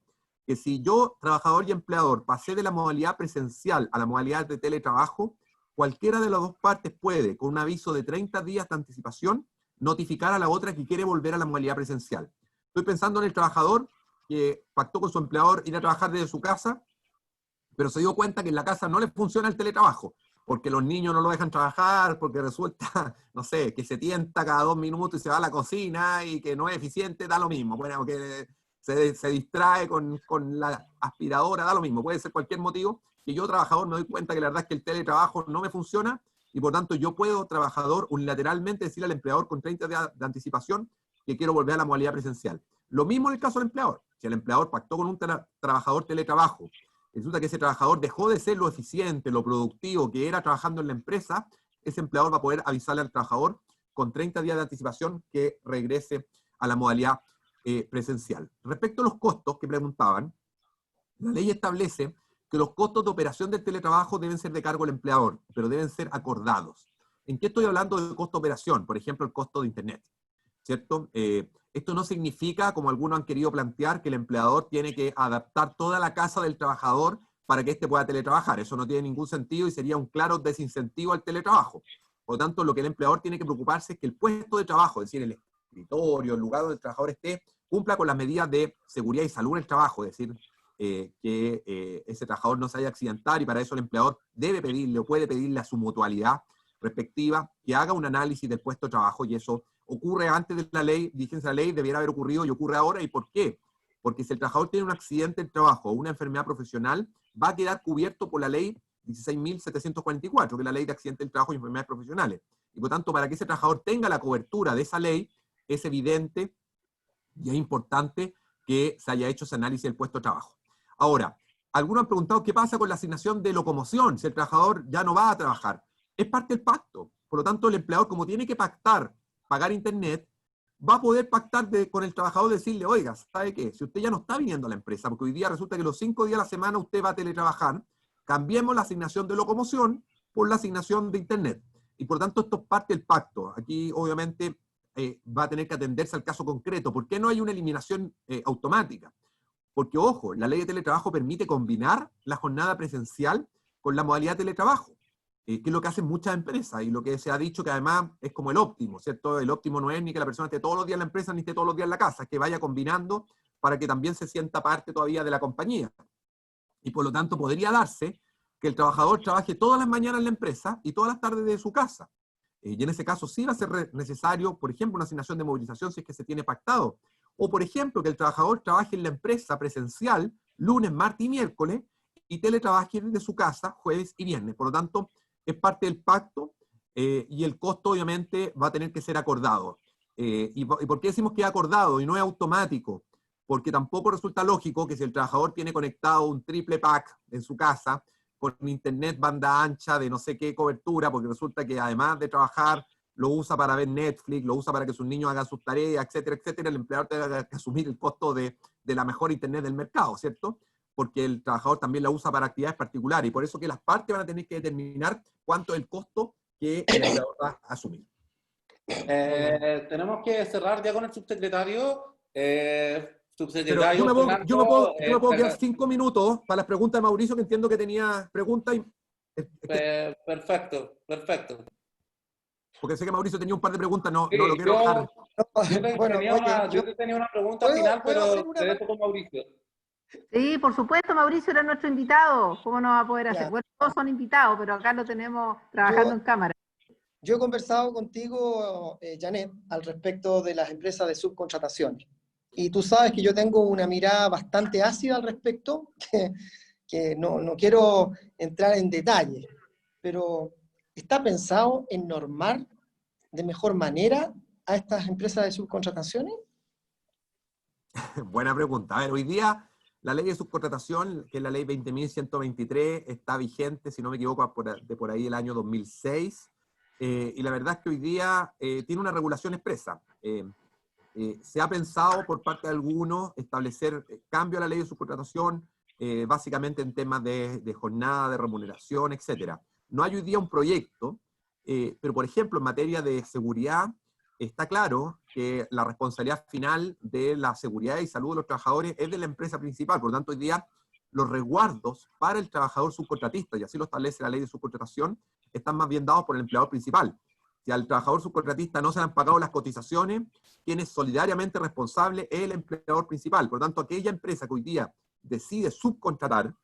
Que si yo, trabajador y empleador, pasé de la modalidad presencial a la modalidad de teletrabajo, cualquiera de las dos partes puede, con un aviso de 30 días de anticipación, notificar a la otra que quiere volver a la modalidad presencial. Estoy pensando en el trabajador que pactó con su empleador ir a trabajar desde su casa, pero se dio cuenta que en la casa no le funciona el teletrabajo, porque los niños no lo dejan trabajar, porque resulta, no sé, que se tienta cada 2 minutos y se va a la cocina y que no es eficiente, da lo mismo. Bueno, que se distrae con la aspiradora, da lo mismo, puede ser cualquier motivo, que yo, trabajador, me doy cuenta que la verdad es que el teletrabajo no me funciona y por tanto yo puedo, trabajador, unilateralmente decirle al empleador con 30 días de anticipación que quiero volver a la modalidad presencial. Lo mismo en el caso del empleador. Si el empleador pactó con un trabajador teletrabajo, resulta que ese trabajador dejó de ser lo eficiente, lo productivo que era trabajando en la empresa, ese empleador va a poder avisarle al trabajador con 30 días de anticipación que regrese a la modalidad presencial. Respecto a los costos que preguntaban, la ley establece que los costos de operación del teletrabajo deben ser de cargo del empleador, pero deben ser acordados. ¿En qué estoy hablando de costo de operación? Por ejemplo, el costo de Internet, ¿cierto? Esto no significa, como algunos han querido plantear, que el empleador tiene que adaptar toda la casa del trabajador para que éste pueda teletrabajar. Eso no tiene ningún sentido y sería un claro desincentivo al teletrabajo. Por lo tanto, lo que el empleador tiene que preocuparse es que el puesto de trabajo, es decir, el escritorio, el lugar donde el trabajador esté, cumpla con las medidas de seguridad y salud en el trabajo, es decir, que ese trabajador no se vaya a accidentar, y para eso el empleador debe pedirle o puede pedirle a su mutualidad respectiva que haga un análisis del puesto de trabajo, y eso ocurre antes de la ley, vigencia de la ley, debiera haber ocurrido y ocurre ahora. ¿Y por qué? Porque si el trabajador tiene un accidente de trabajo o una enfermedad profesional, va a quedar cubierto por la ley 16.744, que es la ley de accidentes del trabajo y enfermedades profesionales. Y por tanto, para que ese trabajador tenga la cobertura de esa ley, es evidente y es importante que se haya hecho ese análisis del puesto de trabajo. Ahora, algunos han preguntado qué pasa con la asignación de locomoción, si el trabajador ya no va a trabajar. Es parte del pacto. Por lo tanto, el empleador, como tiene que pactar, pagar Internet, va a poder pactar con el trabajador, decirle, oiga, ¿sabe qué? Si usted ya no está viniendo a la empresa, porque hoy día resulta que los 5 días a la semana usted va a teletrabajar, cambiemos la asignación de locomoción por la asignación de Internet. Y por lo tanto, esto es parte del pacto. Aquí, obviamente, va a tener que atenderse al caso concreto. ¿Por qué no hay una eliminación automática? Porque, ojo, la ley de teletrabajo permite combinar la jornada presencial con la modalidad de teletrabajo, que es lo que hacen muchas empresas, y lo que se ha dicho que además es como el óptimo, ¿cierto? El óptimo no es ni que la persona esté todos los días en la empresa, ni esté todos los días en la casa, es que vaya combinando para que también se sienta parte todavía de la compañía. Y por lo tanto podría darse que el trabajador trabaje todas las mañanas en la empresa y todas las tardes de su casa. Y en ese caso sí va a ser necesario, por ejemplo, una asignación de movilización si es que se tiene pactado. O, por ejemplo, que el trabajador trabaje en la empresa presencial lunes, martes y miércoles y teletrabaje desde su casa jueves y viernes. Por lo tanto, es parte del pacto y el costo obviamente va a tener que ser acordado. ¿Y por qué decimos que es acordado y no es automático? Porque tampoco resulta lógico que si el trabajador tiene conectado un triple pack en su casa, con internet banda ancha de no sé qué cobertura, porque resulta que además de trabajar lo usa para ver Netflix, lo usa para que sus niños hagan sus tareas, etcétera, etcétera, el empleador tenga que asumir el costo de la mejor internet del mercado, ¿cierto? Porque el trabajador también la usa para actividades particulares, y por eso que las partes van a tener que determinar cuánto es el costo que el empleador va a asumir. Tenemos que cerrar ya con el subsecretario. Pero yo me puedo quedar 5 minutos para las preguntas de Mauricio, que entiendo que tenía preguntas. Perfecto, perfecto. Porque sé que Mauricio tenía un par de preguntas, no Sí, lo quiero dejar. Yo tenía una pregunta final, pero te dejo con Mauricio. Sí, por supuesto, Mauricio era nuestro invitado. ¿Cómo no va a poder hacer? Ya. Bueno, todos son invitados, pero acá lo tenemos trabajando en cámara. Yo he conversado contigo, Janet, al respecto de las empresas de subcontratación. Y tú sabes que yo tengo una mirada bastante ácida al respecto, que no quiero entrar en detalle, pero ¿está pensado en normar de mejor manera a estas empresas de subcontrataciones? Buena pregunta. A ver, hoy día la ley de subcontratación, que es la ley 20.123, está vigente, si no me equivoco, de por ahí el año 2006. Y la verdad es que hoy día tiene una regulación expresa. Se ha pensado por parte de algunos establecer cambio a la ley de subcontratación, básicamente en temas de jornada, de remuneración, etc. No hay hoy día un proyecto, pero por ejemplo en materia de seguridad, está claro que la responsabilidad final de la seguridad y salud de los trabajadores es de la empresa principal. Por lo tanto, hoy día los resguardos para el trabajador subcontratista, y así lo establece la ley de subcontratación, están más bien dados por el empleador principal. Si al trabajador subcontratista no se le han pagado las cotizaciones, quien es solidariamente responsable es el empleador principal. Por lo tanto, aquella empresa que hoy día decide subcontratar,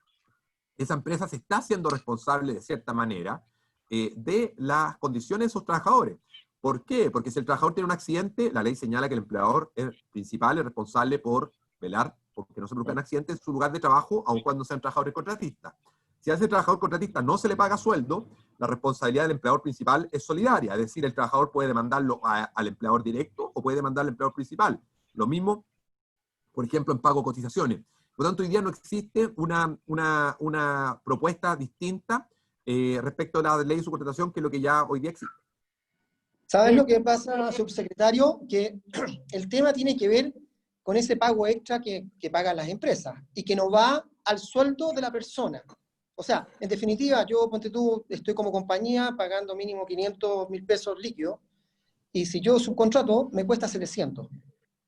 esa empresa se está haciendo responsable de cierta manera de las condiciones de sus trabajadores. ¿Por qué? Porque si el trabajador tiene un accidente, la ley señala que el empleador principal es responsable por velar porque no se produzcan accidentes en su lugar de trabajo, aun cuando sean trabajadores contratistas. Si a ese trabajador contratista no se le paga sueldo, la responsabilidad del empleador principal es solidaria, es decir, el trabajador puede demandarlo al empleador directo o puede demandar al empleador principal. Lo mismo, por ejemplo, en pago de cotizaciones. Por lo tanto, hoy día no existe una propuesta distinta respecto a la ley de subcontratación, que es lo que ya hoy día existe. ¿Sabes lo que pasa, subsecretario? Que el tema tiene que ver con ese pago extra que pagan las empresas y que no va al sueldo de la persona. O sea, en definitiva, yo, ponte tú, estoy como compañía pagando mínimo 500.000 pesos líquidos y si yo subcontrato, me cuesta 700.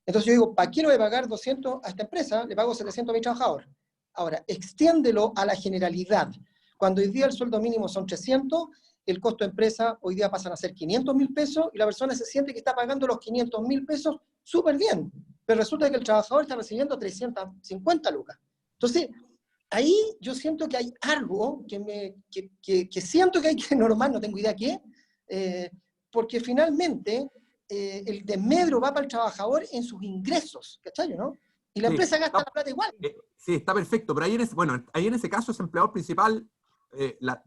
Entonces yo digo, ¿para qué le voy a pagar 200 a esta empresa? Le pago 700 a mi trabajador. Ahora, extiéndelo a la generalidad. Cuando hoy día el sueldo mínimo son 300, el costo de empresa hoy día pasan a ser 500.000 pesos y la persona se siente que está pagando los 500.000 pesos súper bien. Pero resulta que el trabajador está recibiendo 350 lucas. Entonces, ahí yo siento que hay algo que siento que hay que normar, no tengo idea qué, porque finalmente el desmedro va para el trabajador en sus ingresos, ¿cachai, no? Y la empresa gasta la plata igual. Sí, está perfecto, pero ahí en ese caso ese empleador principal,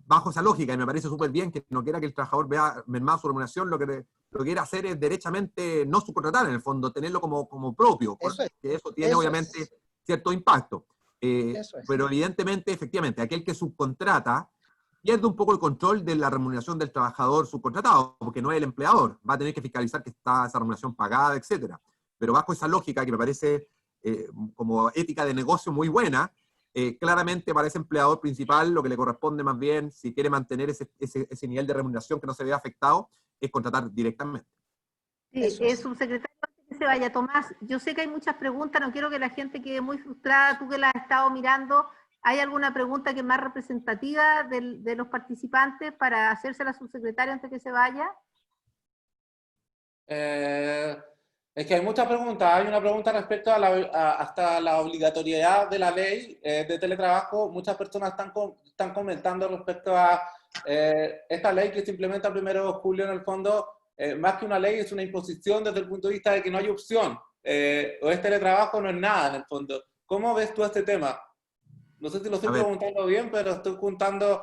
bajo esa lógica, y me parece súper bien que no quiera que el trabajador vea mermada su remuneración, lo que quiere hacer es derechamente no subcontratar, en el fondo, tenerlo como propio, porque eso tiene obviamente cierto impacto. Pero evidentemente, efectivamente, aquel que subcontrata pierde un poco el control de la remuneración del trabajador subcontratado, porque no es el empleador, va a tener que fiscalizar que está esa remuneración pagada, etc. Pero bajo esa lógica, que me parece como ética de negocio muy buena, claramente para ese empleador principal lo que le corresponde más bien, si quiere mantener ese nivel de remuneración que no se vea afectado, es contratar directamente. Sí, subsecretario, antes que se vaya, Tomás, yo sé que hay muchas preguntas, no quiero que la gente quede muy frustrada, tú que la has estado mirando, ¿hay alguna pregunta que es más representativa de los participantes para hacérsela al subsecretario antes que se vaya? Es que hay muchas preguntas. Hay una pregunta respecto hasta la obligatoriedad de la ley de teletrabajo. Muchas personas están comentando respecto a esta ley que se implementa el 1 de julio en el fondo. Más que una ley, es una imposición desde el punto de vista de que no hay opción. O es teletrabajo, no es nada en el fondo. ¿Cómo ves tú este tema? No sé si lo estoy preguntando bien, pero estoy juntando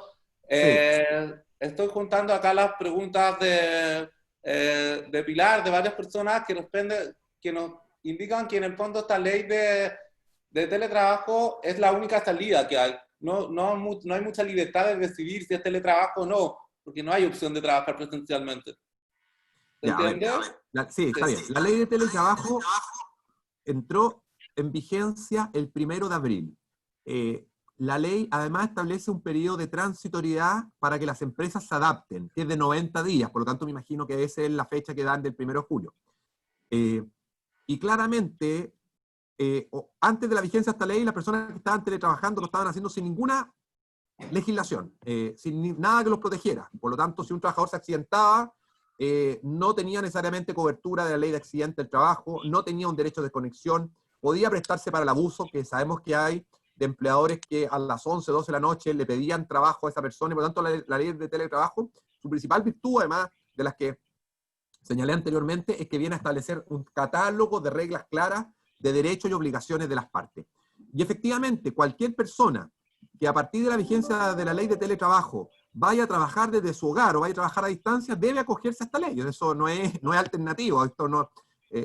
acá las preguntas de Pilar, de varias personas que nos indican que en el fondo esta ley de teletrabajo es la única salida que hay. No hay mucha libertad de decidir si es teletrabajo o no, porque no hay opción de trabajar presencialmente. ¿Entiendes? Sí, está bien. La ley de teletrabajo entró en vigencia el 1 de abril. La ley además establece un periodo de transitoriedad para que las empresas se adapten, que es de 90 días, por lo tanto me imagino que esa es la fecha que dan del 1 de julio. Y claramente, antes de la vigencia de esta ley, las personas que estaban teletrabajando lo estaban haciendo sin ninguna legislación, sin nada que los protegiera. Por lo tanto, si un trabajador se accidentaba, no tenía necesariamente cobertura de la ley de accidente del trabajo, no tenía un derecho de desconexión podía prestarse para el abuso, que sabemos que hay de empleadores que a las 11, 12 de la noche le pedían trabajo a esa persona, y por lo tanto la ley de teletrabajo, su principal virtud, además de las que señalé anteriormente, es que viene a establecer un catálogo de reglas claras de derechos y obligaciones de las partes. Y efectivamente, cualquier persona que a partir de la vigencia de la ley de teletrabajo vaya a trabajar desde su hogar o vaya a trabajar a distancia, debe acogerse a esta ley. Eso no es alternativo. Esto no,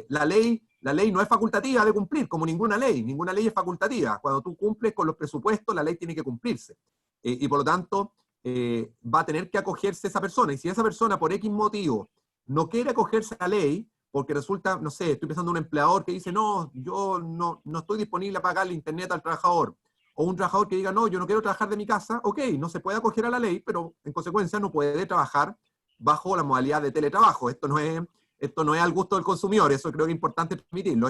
la ley no es facultativa de cumplir, como ninguna ley es facultativa. Cuando tú cumples con los presupuestos, la ley tiene que cumplirse. Y por lo tanto, va a tener que acogerse esa persona. Y si esa persona, por X motivo, no quiere acogerse a la ley, porque resulta, no sé, estoy pensando en un empleador que dice, no, yo no estoy disponible a pagarle internet al trabajador, o un trabajador que diga, no, yo no quiero trabajar de mi casa, ok, no se puede acoger a la ley, pero en consecuencia no puede trabajar bajo la modalidad de teletrabajo. Esto no es al gusto del consumidor, eso creo que es importante transmitirlo.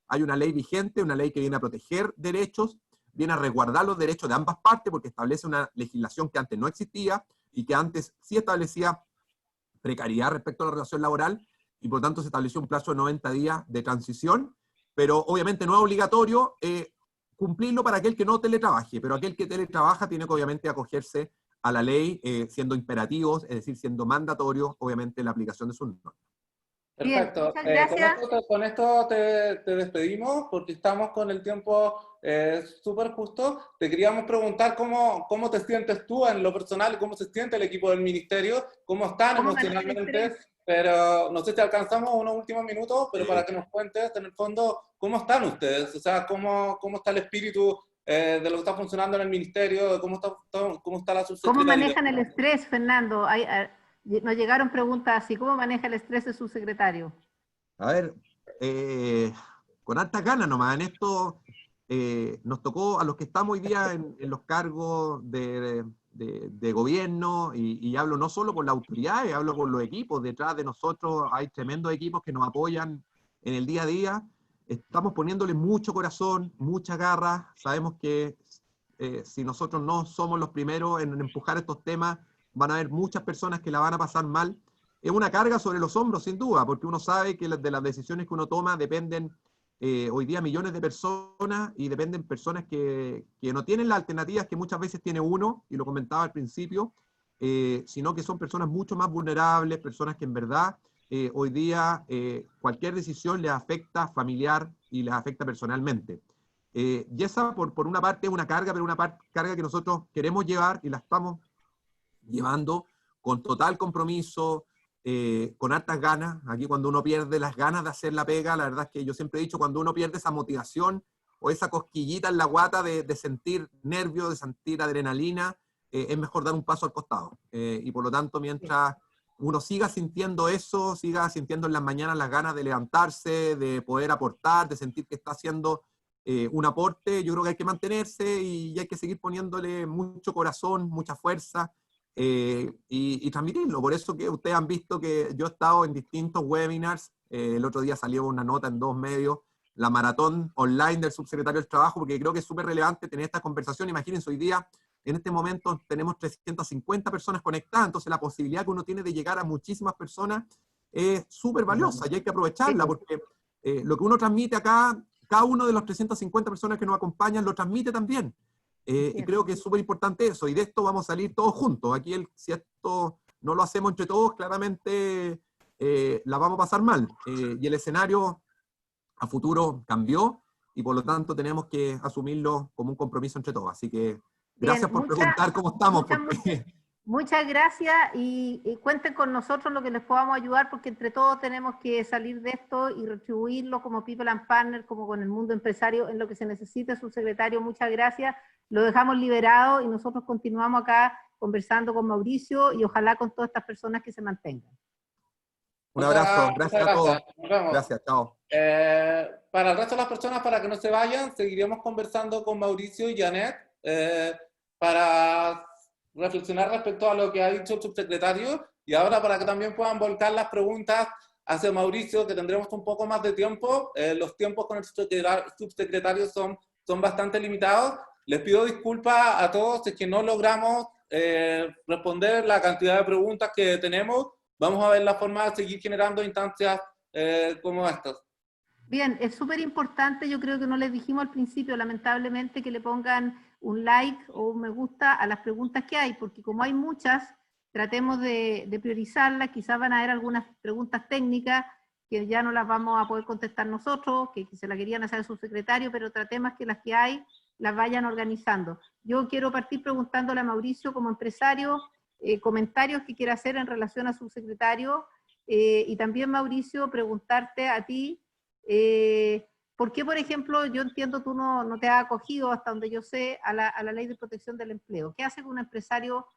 Hay una ley vigente, una ley que viene a proteger derechos, viene a resguardar los derechos de ambas partes, porque establece una legislación que antes no existía, y que antes sí establecía precariedad respecto a la relación laboral, y por lo tanto se estableció un plazo de 90 días de transición, pero obviamente no es obligatorio cumplirlo para aquel que no teletrabaje, pero aquel que teletrabaja tiene que obviamente acogerse a la ley, siendo imperativos, es decir, siendo mandatorio, obviamente, la aplicación de sus normas. Perfecto. Bien, muchas gracias. Con esto te despedimos porque estamos con el tiempo súper justo. Te queríamos preguntar cómo te sientes tú en lo personal y cómo se siente el equipo del ministerio, cómo están emocionalmente, pero no sé si alcanzamos unos últimos minutos, pero para que nos cuentes en el fondo cómo están ustedes, o sea, cómo está el espíritu de lo que está funcionando en el ministerio, cómo está la subsecretaría. ¿Cómo manejan el estrés, Fernando? Nos llegaron preguntas así, ¿cómo maneja el estrés de su secretario? A ver, con hartas ganas nomás. En esto nos tocó a los que estamos hoy día en los cargos de gobierno, y hablo no solo por las autoridades, hablo por los equipos. Detrás de nosotros hay tremendos equipos que nos apoyan en el día a día. Estamos poniéndole mucho corazón, mucha garra. Sabemos que si nosotros no somos los primeros en empujar estos temas, van a haber muchas personas que la van a pasar mal. Es una carga sobre los hombros, sin duda, porque uno sabe que de las decisiones que uno toma dependen hoy día millones de personas, y dependen personas que no tienen las alternativas que muchas veces tiene uno, y lo comentaba al principio, sino que son personas mucho más vulnerables, personas que en verdad hoy día cualquier decisión les afecta familiar y les afecta personalmente. Y esa, por una parte, es una carga, pero una carga que nosotros queremos llevar y la estamos llevando con total compromiso, con hartas ganas. Aquí cuando uno pierde las ganas de hacer la pega, la verdad es que yo siempre he dicho, cuando uno pierde esa motivación o esa cosquillita en la guata de sentir nervios, de sentir adrenalina, es mejor dar un paso al costado. Y por lo tanto, mientras uno siga sintiendo eso, siga sintiendo en las mañanas las ganas de levantarse, de poder aportar, de sentir que está haciendo un aporte, yo creo que hay que mantenerse y hay que seguir poniéndole mucho corazón, mucha fuerza, y transmitirlo. Por eso que ustedes han visto que yo he estado en distintos webinars. El otro día salió una nota en 2 medios, la maratón online del subsecretario del Trabajo, porque creo que es súper relevante tener esta conversación. Imagínense, hoy día, en este momento, tenemos 350 personas conectadas, entonces la posibilidad que uno tiene de llegar a muchísimas personas es súper valiosa, y hay que aprovecharla, porque lo que uno transmite acá, cada uno de los 350 personas que nos acompañan lo transmite también. Y creo que es súper importante eso, y de esto vamos a salir todos juntos. Aquí, si esto no lo hacemos entre todos, claramente la vamos a pasar mal. Y el escenario a futuro cambió, y por lo tanto tenemos que asumirlo como un compromiso entre todos. Así que gracias por preguntar cómo estamos. Muchas gracias, y cuenten con nosotros lo que les podamos ayudar, porque entre todos tenemos que salir de esto y retribuirlo como People and Partner, como con el mundo empresario, en lo que se necesite. Subsecretario, muchas gracias. Lo dejamos liberado y nosotros continuamos acá conversando con Mauricio, y ojalá con todas estas personas que se mantengan. Un abrazo, gracias a todos. Gracias, chao. Para el resto de las personas, para que no se vayan, seguiremos conversando con Mauricio y Janet para reflexionar respecto a lo que ha dicho el subsecretario, y ahora para que también puedan volcar las preguntas hacia Mauricio, que tendremos un poco más de tiempo. Los tiempos con el subsecretario son bastante limitados. Les pido disculpas a todos si es que no logramos responder la cantidad de preguntas que tenemos. Vamos a ver la forma de seguir generando instancias como estas. Bien, es súper importante, yo creo que no les dijimos al principio, lamentablemente, que le pongan un like o un me gusta a las preguntas que hay, porque como hay muchas, tratemos de priorizarlas, quizás van a haber algunas preguntas técnicas que ya no las vamos a poder contestar nosotros, que se la querían hacer el subsecretario, pero tratemos que las que hay las vayan organizando. Yo quiero partir preguntándole a Mauricio como empresario, comentarios que quiera hacer en relación a subsecretario, y también Mauricio, preguntarte a ti, ¿por qué, por ejemplo, yo entiendo tú no te has acogido, hasta donde yo sé, a la ley de protección del empleo? ¿Qué hace que un empresario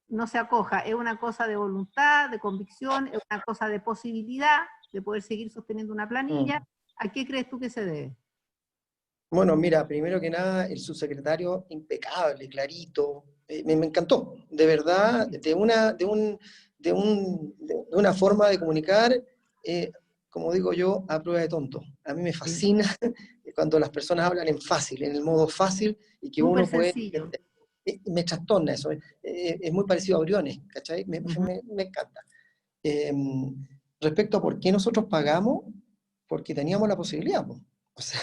no se acoja? ¿Es una cosa de voluntad, de convicción? ¿Es una cosa de posibilidad de poder seguir sosteniendo una planilla? ¿A qué crees tú que se debe? Bueno, mira, primero que nada, el subsecretario impecable, clarito, me encantó, de verdad, de una forma de comunicar, como digo yo, a prueba de tonto. A mí me fascina cuando las personas hablan en fácil, en el modo fácil, y que Súper uno puede sencillo. entender. Me trastorna eso, es muy parecido a Briones, ¿cachai? Me encanta. Eh, Respecto a por qué nosotros pagamos, porque teníamos la posibilidad, po. O sea,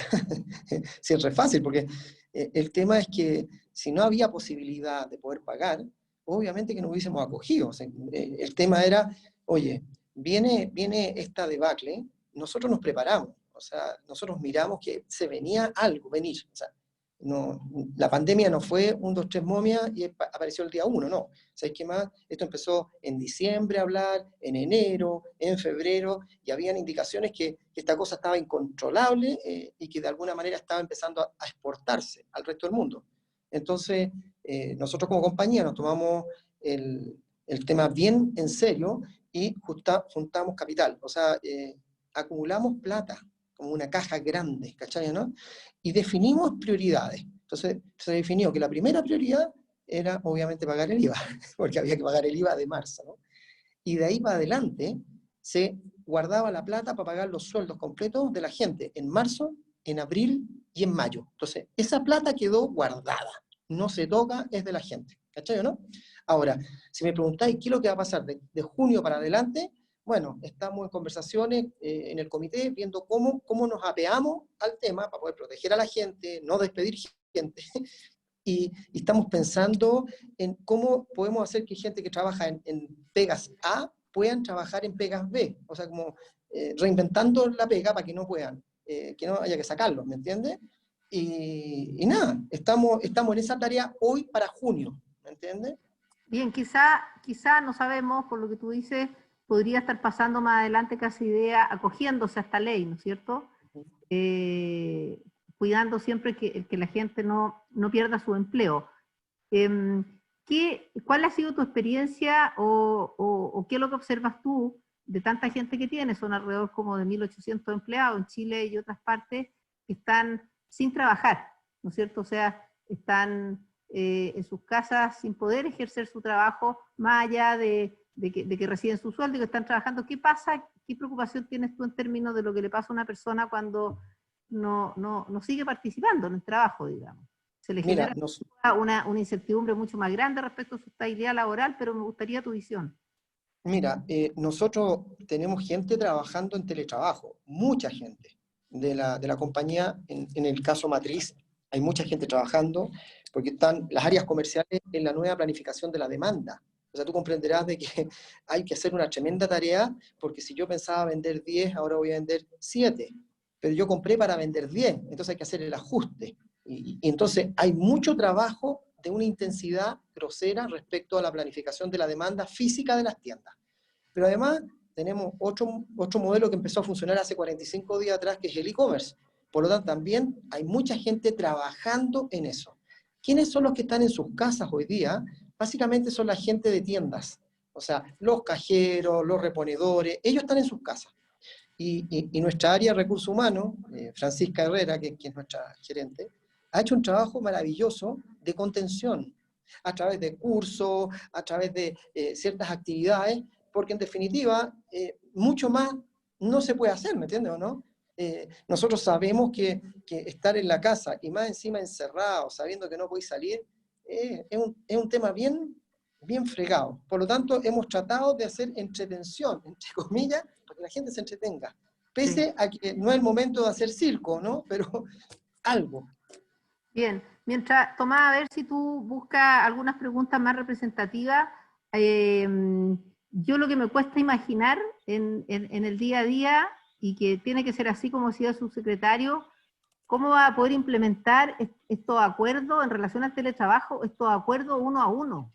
sí, es re fácil, porque el tema es que si no había posibilidad de poder pagar, obviamente que nos hubiésemos acogido. O sea, el tema era, oye, viene esta debacle, nosotros nos preparamos, o sea, nosotros miramos que se venía algo, venir. O sea, no, la pandemia no fue 1, 2, 3 momias y apareció el día 1, no. ¿Sabes qué más? Esto empezó en diciembre a hablar, en enero, en febrero, y habían indicaciones que esta cosa estaba incontrolable y que de alguna manera estaba empezando a exportarse al resto del mundo. Entonces, nosotros como compañía nos tomamos el tema bien en serio y juntamos capital, o sea, acumulamos plata como una caja grande, ¿cachai? ¿No? Y definimos prioridades. Entonces, se definió que la primera prioridad era obviamente pagar el IVA, porque había que pagar el IVA de marzo, ¿no? Y de ahí para adelante se guardaba la plata para pagar los sueldos completos de la gente en marzo, en abril y en mayo. Entonces, esa plata quedó guardada, no se toca, es de la gente, ¿cachai o no? Ahora, si me preguntáis qué es lo que va a pasar de junio para adelante, bueno, estamos en conversaciones en el comité viendo cómo nos apeamos al tema para poder proteger a la gente, no despedir gente, y estamos pensando en cómo podemos hacer que gente que trabaja en pegas A puedan trabajar en pegas B, o sea, como reinventando la pega para que no puedan, que no haya que sacarlos, ¿me entiendes? Y nada, estamos en esa tarea hoy para junio, ¿me entiendes? Bien, quizá no sabemos, por lo que tú dices, podría estar pasando más adelante casi idea, acogiéndose a esta ley, ¿no es cierto? Cuidando siempre que la gente no pierda su empleo. ¿Cuál ha sido tu experiencia o qué es lo que observas tú de tanta gente que tiene? Son alrededor como de 1.800 empleados en Chile y otras partes que están sin trabajar, ¿no es cierto? O sea, están en sus casas sin poder ejercer su trabajo, más allá de que reciben su sueldo y que están trabajando. ¿Qué pasa? ¿Qué preocupación tienes tú en términos de lo que le pasa a una persona cuando no sigue participando en el trabajo, digamos? Se le Mira, genera una incertidumbre mucho más grande respecto a su estabilidad laboral, pero me gustaría tu visión. nosotros tenemos gente trabajando en teletrabajo, mucha gente de la compañía, en el caso matriz, hay mucha gente trabajando, porque están las áreas comerciales en la nueva planificación de la demanda. O sea, tú comprenderás de que hay que hacer una tremenda tarea, porque si yo pensaba vender 10, ahora voy a vender 7, pero yo compré para vender 10, entonces hay que hacer el ajuste. Y entonces hay mucho trabajo de una intensidad grosera respecto a la planificación de la demanda física de las tiendas. Pero además tenemos otro modelo que empezó a funcionar hace 45 días atrás, que es el e-commerce. Por lo tanto, también hay mucha gente trabajando en eso. ¿Quiénes son los que están en sus casas hoy día? Básicamente son la gente de tiendas. O sea, los cajeros, los reponedores, ellos están en sus casas. Y nuestra área de recursos humanos, Francisca Herrera, que es nuestra gerente, ha hecho un trabajo maravilloso de contención a través de cursos, a través de ciertas actividades, porque en definitiva, mucho más no se puede hacer, ¿me entiendes o no? Nosotros sabemos que estar en la casa y más encima encerrado, sabiendo que no podéis salir, es un tema bien fregado. Por lo tanto, hemos tratado de hacer entretención, entre comillas, para que la gente se entretenga. pese a que no es el momento de hacer circo, ¿no? Pero algo. Bien, mientras, Tomás, a ver si tú buscas algunas preguntas más representativas. Yo lo que me cuesta imaginar en el día a día, y que tiene que ser así como decía su subsecretario, ¿cómo va a poder implementar estos acuerdos en relación al teletrabajo, estos acuerdos uno a uno?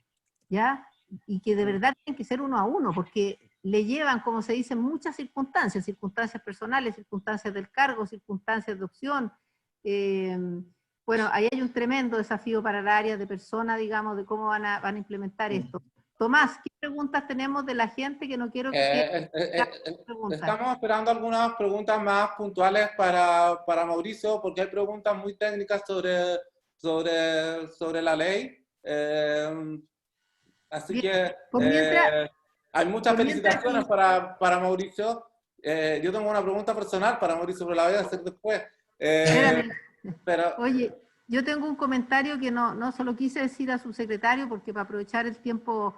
¿Ya? Y que de verdad tienen que ser uno a uno, porque le llevan, como se dice, muchas circunstancias, circunstancias personales, circunstancias del cargo, circunstancias de opción. Bueno, ahí hay un tremendo desafío para el área de personas, digamos, de cómo van a implementar esto. Tomás, ¿qué preguntas tenemos de la gente? Que no quiero que... Estamos esperando algunas preguntas más puntuales para Mauricio, porque hay preguntas muy técnicas sobre la ley. Así Bien, que hay muchas felicitaciones para Mauricio. Yo tengo una pregunta personal para Mauricio, pero la voy a hacer después. Pero, oye, yo tengo un comentario que no se lo quise decir a su secretario, porque para aprovechar el tiempo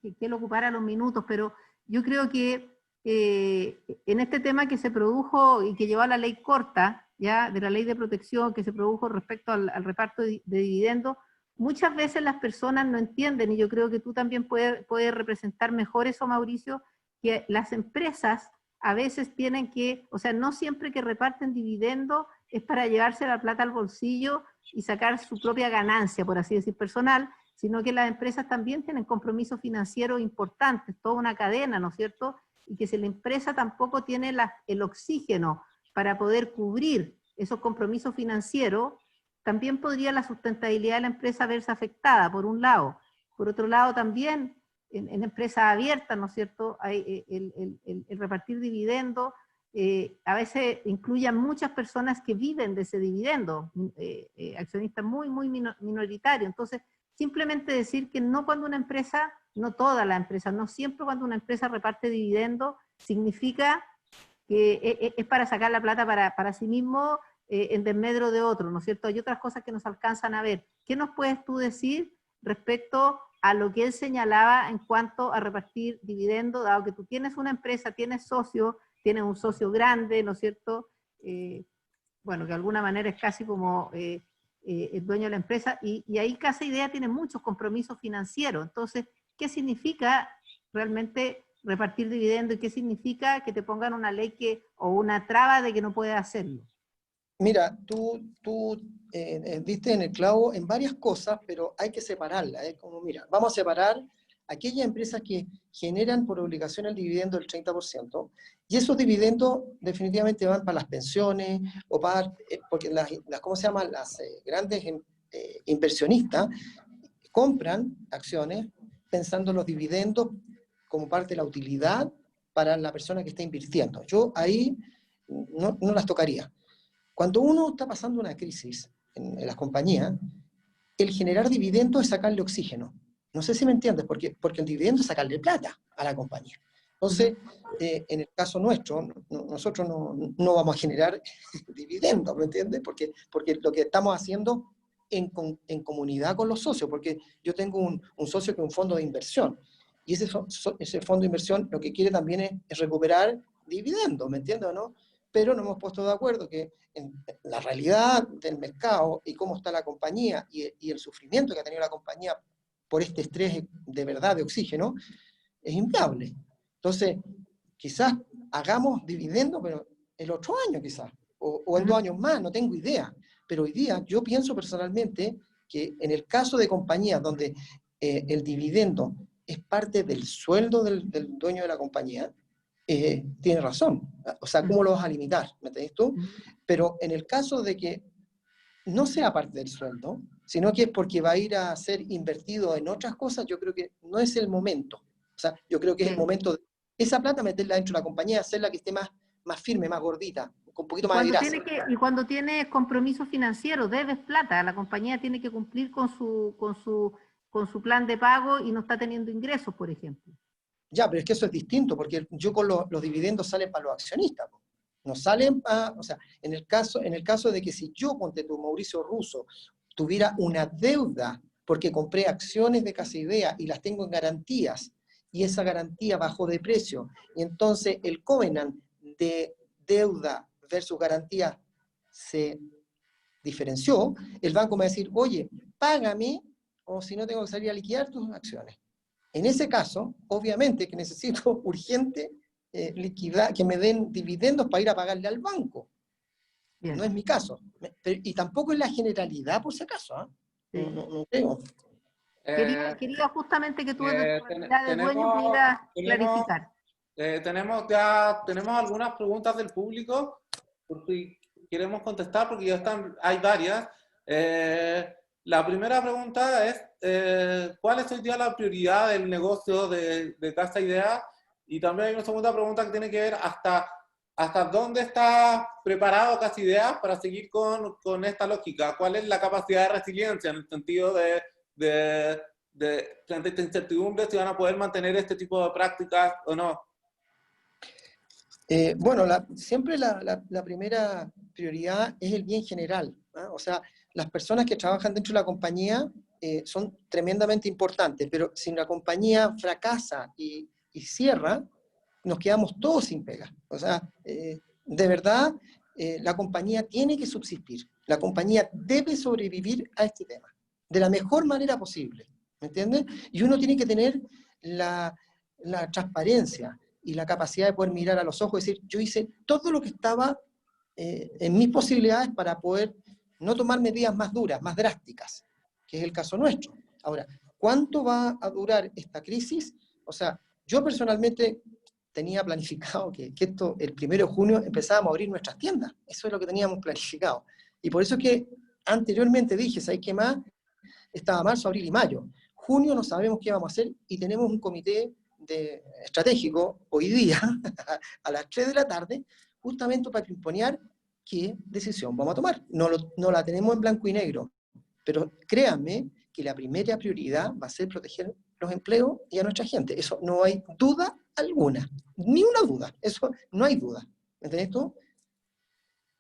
que él ocupara los minutos, pero yo creo que en este tema que se produjo y que llevó a la ley corta, ya de la ley de protección que se produjo respecto al reparto de dividendos, muchas veces las personas no entienden, y yo creo que tú también puedes representar mejor eso, Mauricio, que las empresas a veces tienen que, o sea, no siempre que reparten dividendos es para llevarse la plata al bolsillo y sacar su propia ganancia, por así decir, personal, sino que las empresas también tienen compromisos financieros importantes, toda una cadena, ¿no es cierto? Y que si la empresa tampoco tiene el oxígeno para poder cubrir esos compromisos financieros, también podría la sustentabilidad de la empresa verse afectada, por un lado. Por otro lado, también en empresas abiertas, ¿no es cierto?, hay el repartir dividendos, a veces incluyen muchas personas que viven de ese dividendo, accionistas muy minoritarios. Entonces, simplemente decir que no cuando una empresa, no toda la empresa, no siempre cuando una empresa reparte dividendos, significa que es para sacar la plata para sí mismo en desmedro de otro, ¿no es cierto? Hay otras cosas que nos alcanzan a ver. ¿Qué nos puedes tú decir respecto a lo que él señalaba en cuanto a repartir dividendos, dado que tú tienes una empresa, tienes socios, tienes un socio grande, ¿no es cierto? Bueno, que de alguna manera es casi como el dueño de la empresa, y ahí Casa Idea tiene muchos compromisos financieros. Entonces, ¿qué significa realmente repartir dividendos y qué significa que te pongan una ley o una traba de que no puedes hacerlo? Mira, tú diste en el clavo en varias cosas, pero hay que separarlas. Como, mira, vamos a separar aquellas empresas que generan por obligación el dividendo del 30%, y esos dividendos definitivamente van para las pensiones, o para, porque ¿cómo se llaman? Las grandes inversionistas compran acciones pensando en los dividendos como parte de la utilidad para la persona que está invirtiendo. Yo ahí no las tocaría. Cuando uno está pasando una crisis en las compañías, el generar dividendos es sacarle oxígeno. No sé si me entiendes, porque el dividendo es sacarle plata a la compañía. Entonces, en el caso nuestro, nosotros no vamos a generar dividendos, ¿me entiendes? Porque lo que estamos haciendo en comunidad con los socios, porque yo tengo un socio que es un fondo de inversión, y ese fondo de inversión lo que quiere también es recuperar dividendos, ¿me entiendes o no? Pero nos hemos puesto de acuerdo que en la realidad del mercado y cómo está la compañía y el sufrimiento que ha tenido la compañía por este estrés de verdad de oxígeno, es inviable. Entonces, quizás hagamos dividendos, pero el otro año quizás, o en 2 años más, no tengo idea. Pero hoy día yo pienso personalmente que en el caso de compañías donde el dividendo es parte del sueldo del dueño de la compañía, tiene razón. O sea, ¿cómo lo vas a limitar? ¿Me entendés tú? Pero en el caso de que no sea parte del sueldo, sino que es porque va a ir a ser invertido en otras cosas, yo creo que no es el momento. O sea, yo creo que es el momento de esa plata meterla dentro de la compañía, hacerla que esté más firme, más gordita, con un poquito más de grasa. Y cuando tienes compromisos financieros, debes plata, la compañía tiene que cumplir con su plan de pago y no está teniendo ingresos, por ejemplo. Ya, pero es que eso es distinto, porque yo con los dividendos salen para los accionistas. No salen para, o sea, en el caso de que si yo, ponte tú, Mauricio Russo, tuviera una deuda porque compré acciones de Casa Idea y las tengo en garantías, y esa garantía bajó de precio, y entonces el covenant de deuda versus garantía se diferenció, el banco me va a decir, oye, págame, o si no tengo que salir a liquidar tus acciones. En ese caso, obviamente que necesito urgente liquidar, que me den dividendos para ir a pagarle al banco. Bien. No es mi caso. Y tampoco es la generalidad, por si acaso. Sí. No creo. Quería justamente que tú en tu calidad de dueño tenemos- pudieras tenemos- clarificar. tenemos algunas preguntas del público, por si queremos contestar, porque ya hay varias. La primera pregunta es, ¿cuál es hoy día la prioridad del negocio de Casa Idea? Y también hay una segunda pregunta que tiene que ver hasta dónde está preparado Casa Idea para seguir con esta lógica. ¿Cuál es la capacidad de resiliencia en el sentido de frente a esta incertidumbre, si van a poder mantener este tipo de prácticas o no? Bueno, siempre la primera prioridad es el bien general, ¿no? O sea, las personas que trabajan dentro de la compañía son tremendamente importantes, pero si la compañía fracasa y cierra, nos quedamos todos sin pega. O sea, de verdad, la compañía tiene que subsistir. La compañía debe sobrevivir a este tema de la mejor manera posible, ¿me entiendes? Y uno tiene que tener la transparencia y la capacidad de poder mirar a los ojos y decir, yo hice todo lo que estaba en mis posibilidades para poder no tomar medidas más duras, más drásticas, que es el caso nuestro. Ahora, ¿cuánto va a durar esta crisis? O sea, yo personalmente tenía planificado que esto, el 1 de junio, empezábamos a abrir nuestras tiendas. Eso es lo que teníamos planificado. Y por eso es que anteriormente dije, ¿sabes qué más? Estaba marzo, abril y mayo. Junio no sabemos qué vamos a hacer y tenemos un comité estratégico hoy día a las 3 de la tarde justamente para imponer qué decisión vamos a tomar. No la tenemos en blanco y negro, pero créanme que la primera prioridad va a ser proteger los empleos y a nuestra gente. Eso no hay duda alguna, ni una duda, eso no hay duda. ¿Me entendés tú?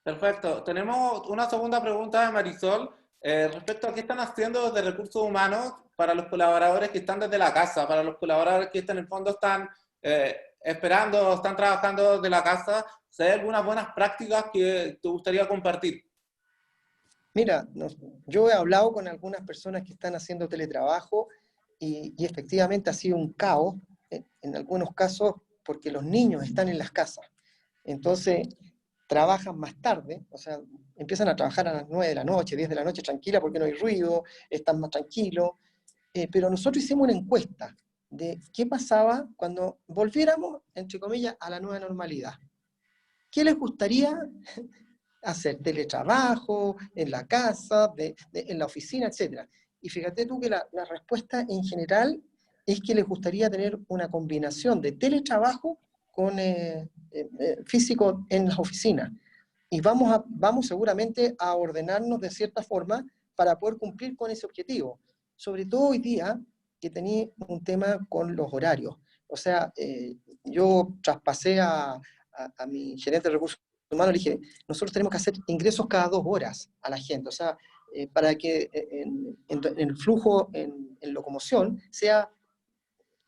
Perfecto. Tenemos una segunda pregunta de Marisol respecto a qué están haciendo desde Recursos Humanos para los colaboradores que están desde la casa, para los colaboradores que en el fondo están esperando, están trabajando desde la casa. Si hay algunas buenas prácticas que te gustaría compartir. Mira, yo he hablado con algunas personas que están haciendo teletrabajo y efectivamente ha sido un caos en algunos casos porque los niños están en las casas. Entonces, trabajan más tarde, o sea, empiezan a trabajar a las 9 de la noche, 10 de la noche tranquila porque no hay ruido, están más tranquilos. Pero nosotros hicimos una encuesta de qué pasaba cuando volviéramos, entre comillas, a la nueva normalidad. ¿Qué les gustaría hacer? Teletrabajo, en la casa, en la oficina, etc. Y fíjate tú que la respuesta en general es que les gustaría tener una combinación de teletrabajo con físico en las oficinas. Y vamos seguramente a ordenarnos de cierta forma para poder cumplir con ese objetivo. Sobre todo hoy día que tenía un tema con los horarios. O sea, yo traspasé a mi gerente de recursos humanos, le dije, nosotros tenemos que hacer ingresos cada 2 horas a la gente. O sea, para que en el flujo, en locomoción, sea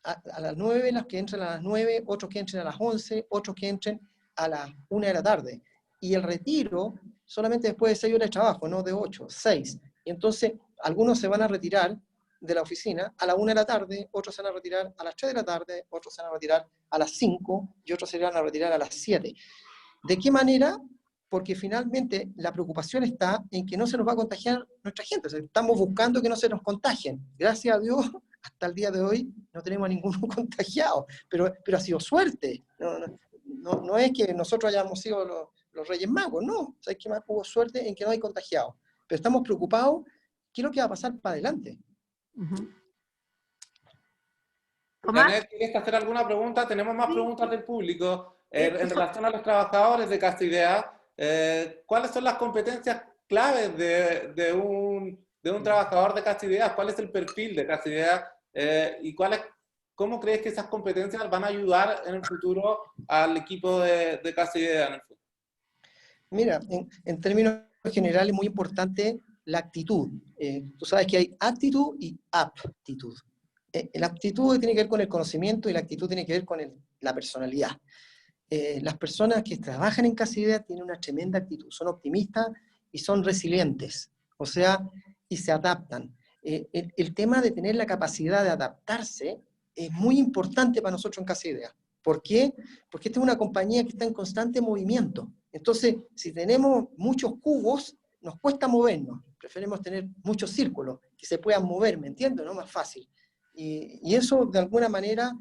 a las 9, las que entren a las 9, otros que entren a las 11, otros que entren a las 1 de la tarde. Y el retiro solamente después de 6 horas de trabajo, no de 8, 6. Y entonces algunos se van a retirar de la oficina a la 1 de la tarde, otros se van a retirar a las 3 de la tarde, otros se van a retirar a las 5 y otros se van a retirar a las 7. ¿De qué manera? Porque finalmente la preocupación está en que no se nos va a contagiar nuestra gente. O sea, estamos buscando que no se nos contagien. Gracias a Dios, hasta el día de hoy no tenemos a ninguno contagiado, pero ha sido suerte. No es que nosotros hayamos sido los Reyes Magos, no. O sea, es que más hubo suerte en que no hay contagiados. Pero estamos preocupados, ¿qué es lo que va a pasar para adelante? Janet, ¿quieres hacer alguna pregunta? Tenemos más preguntas del público en relación a los trabajadores de Casa Idea. ¿Cuáles son las competencias claves de un trabajador de Casa Idea? ¿Cuál es el perfil de Casa Idea? ¿Y cómo crees que esas competencias van a ayudar en el futuro al equipo de Casa Idea en el futuro? Mira, en términos generales es muy importante la actitud. Tú sabes que hay actitud y aptitud. La actitud tiene que ver con el conocimiento y la actitud tiene que ver con la personalidad. las personas que trabajan en Casa Idea tienen una tremenda actitud, son optimistas y son resilientes, o sea, y se adaptan. El tema de tener la capacidad de adaptarse es muy importante para nosotros en Casa Idea. ¿Por qué? Porque esta es una compañía que está en constante movimiento. Entonces, si tenemos muchos cubos, nos cuesta movernos. Preferimos tener muchos círculos que se puedan mover, ¿me entiendes? ¿No? Más fácil. Y eso, de alguna manera,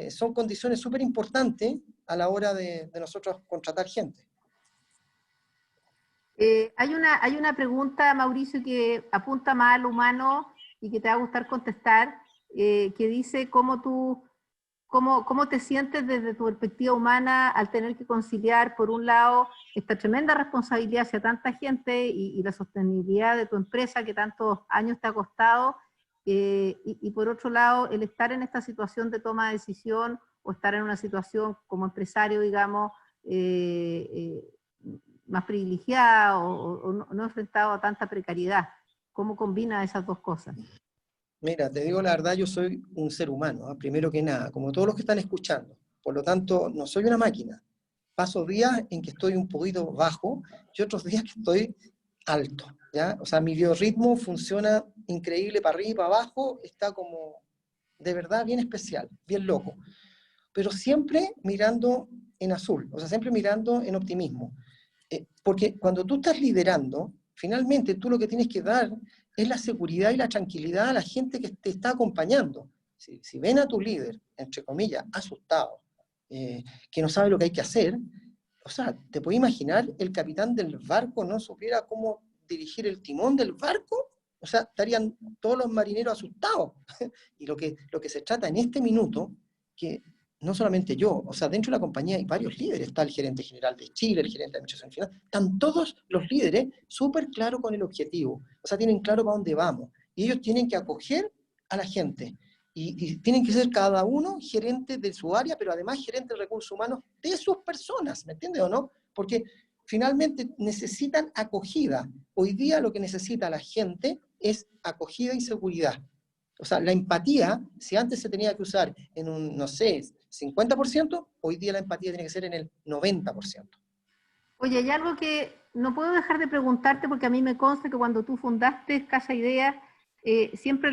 son condiciones súper importantes a la hora de nosotros contratar gente. Hay una pregunta, Mauricio, que apunta más al humano y que te va a gustar contestar, que dice cómo te sientes desde tu perspectiva humana al tener que conciliar, por un lado, esta tremenda responsabilidad hacia tanta gente y la sostenibilidad de tu empresa que tantos años te ha costado, y por otro lado, el estar en esta situación de toma de decisión o estar en una situación como empresario, digamos, más privilegiada o no enfrentado a tanta precariedad. ¿Cómo combina esas dos cosas? Mira, te digo la verdad, yo soy un ser humano, ¿eh? Primero que nada, como todos los que están escuchando. Por lo tanto, no soy una máquina. Paso días en que estoy un poquito bajo y otros días que estoy alto, ¿ya? O sea, mi biorritmo funciona increíble para arriba y para abajo, está como de verdad bien especial, bien loco. Pero siempre mirando en azul, o sea, siempre mirando en optimismo. Porque cuando tú estás liderando, finalmente tú lo que tienes que dar es la seguridad y la tranquilidad a la gente que te está acompañando. Si ven a tu líder, entre comillas, asustado, que no sabe lo que hay que hacer, o sea, ¿te puedes imaginar el capitán del barco no supiera cómo dirigir el timón del barco? O sea, estarían todos los marineros asustados. Y lo que se trata en este minuto, que no solamente yo, o sea, dentro de la compañía hay varios líderes, está el gerente general de Chile, el gerente de administración final, están todos los líderes súper claros con el objetivo, o sea, tienen claro para dónde vamos, y ellos tienen que acoger a la gente, y tienen que ser cada uno gerente de su área, pero además gerente de recursos humanos de sus personas, ¿me entiendes o no? Porque finalmente necesitan acogida. Hoy día lo que necesita la gente es acogida y seguridad. O sea, la empatía, si antes se tenía que usar en un, no sé, 50%, hoy día la empatía tiene que ser en el 90%. Oye, hay algo que no puedo dejar de preguntarte porque a mí me consta que cuando tú fundaste Casa Idea, siempre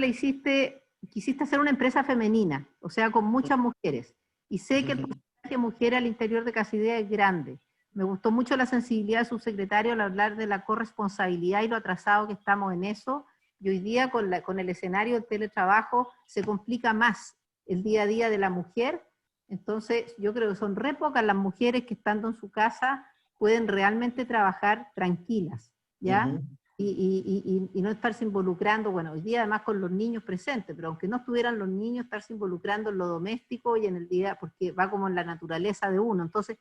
quisiste hacer una empresa femenina, o sea, con muchas mujeres. Y sé que el porcentaje de mujeres al interior de Casa Idea es grande. Me gustó mucho la sensibilidad del subsecretario al hablar de la corresponsabilidad y lo atrasado que estamos en eso. Y hoy día con el escenario del teletrabajo se complica más el día a día de la mujer. Entonces yo creo que son re pocas las mujeres que estando en su casa pueden realmente trabajar tranquilas, ¿ya? Y no estarse involucrando, bueno, hoy día además con los niños presentes, pero aunque no estuvieran los niños, estarse involucrando en lo doméstico y en el día, porque va como en la naturaleza de uno. Entonces,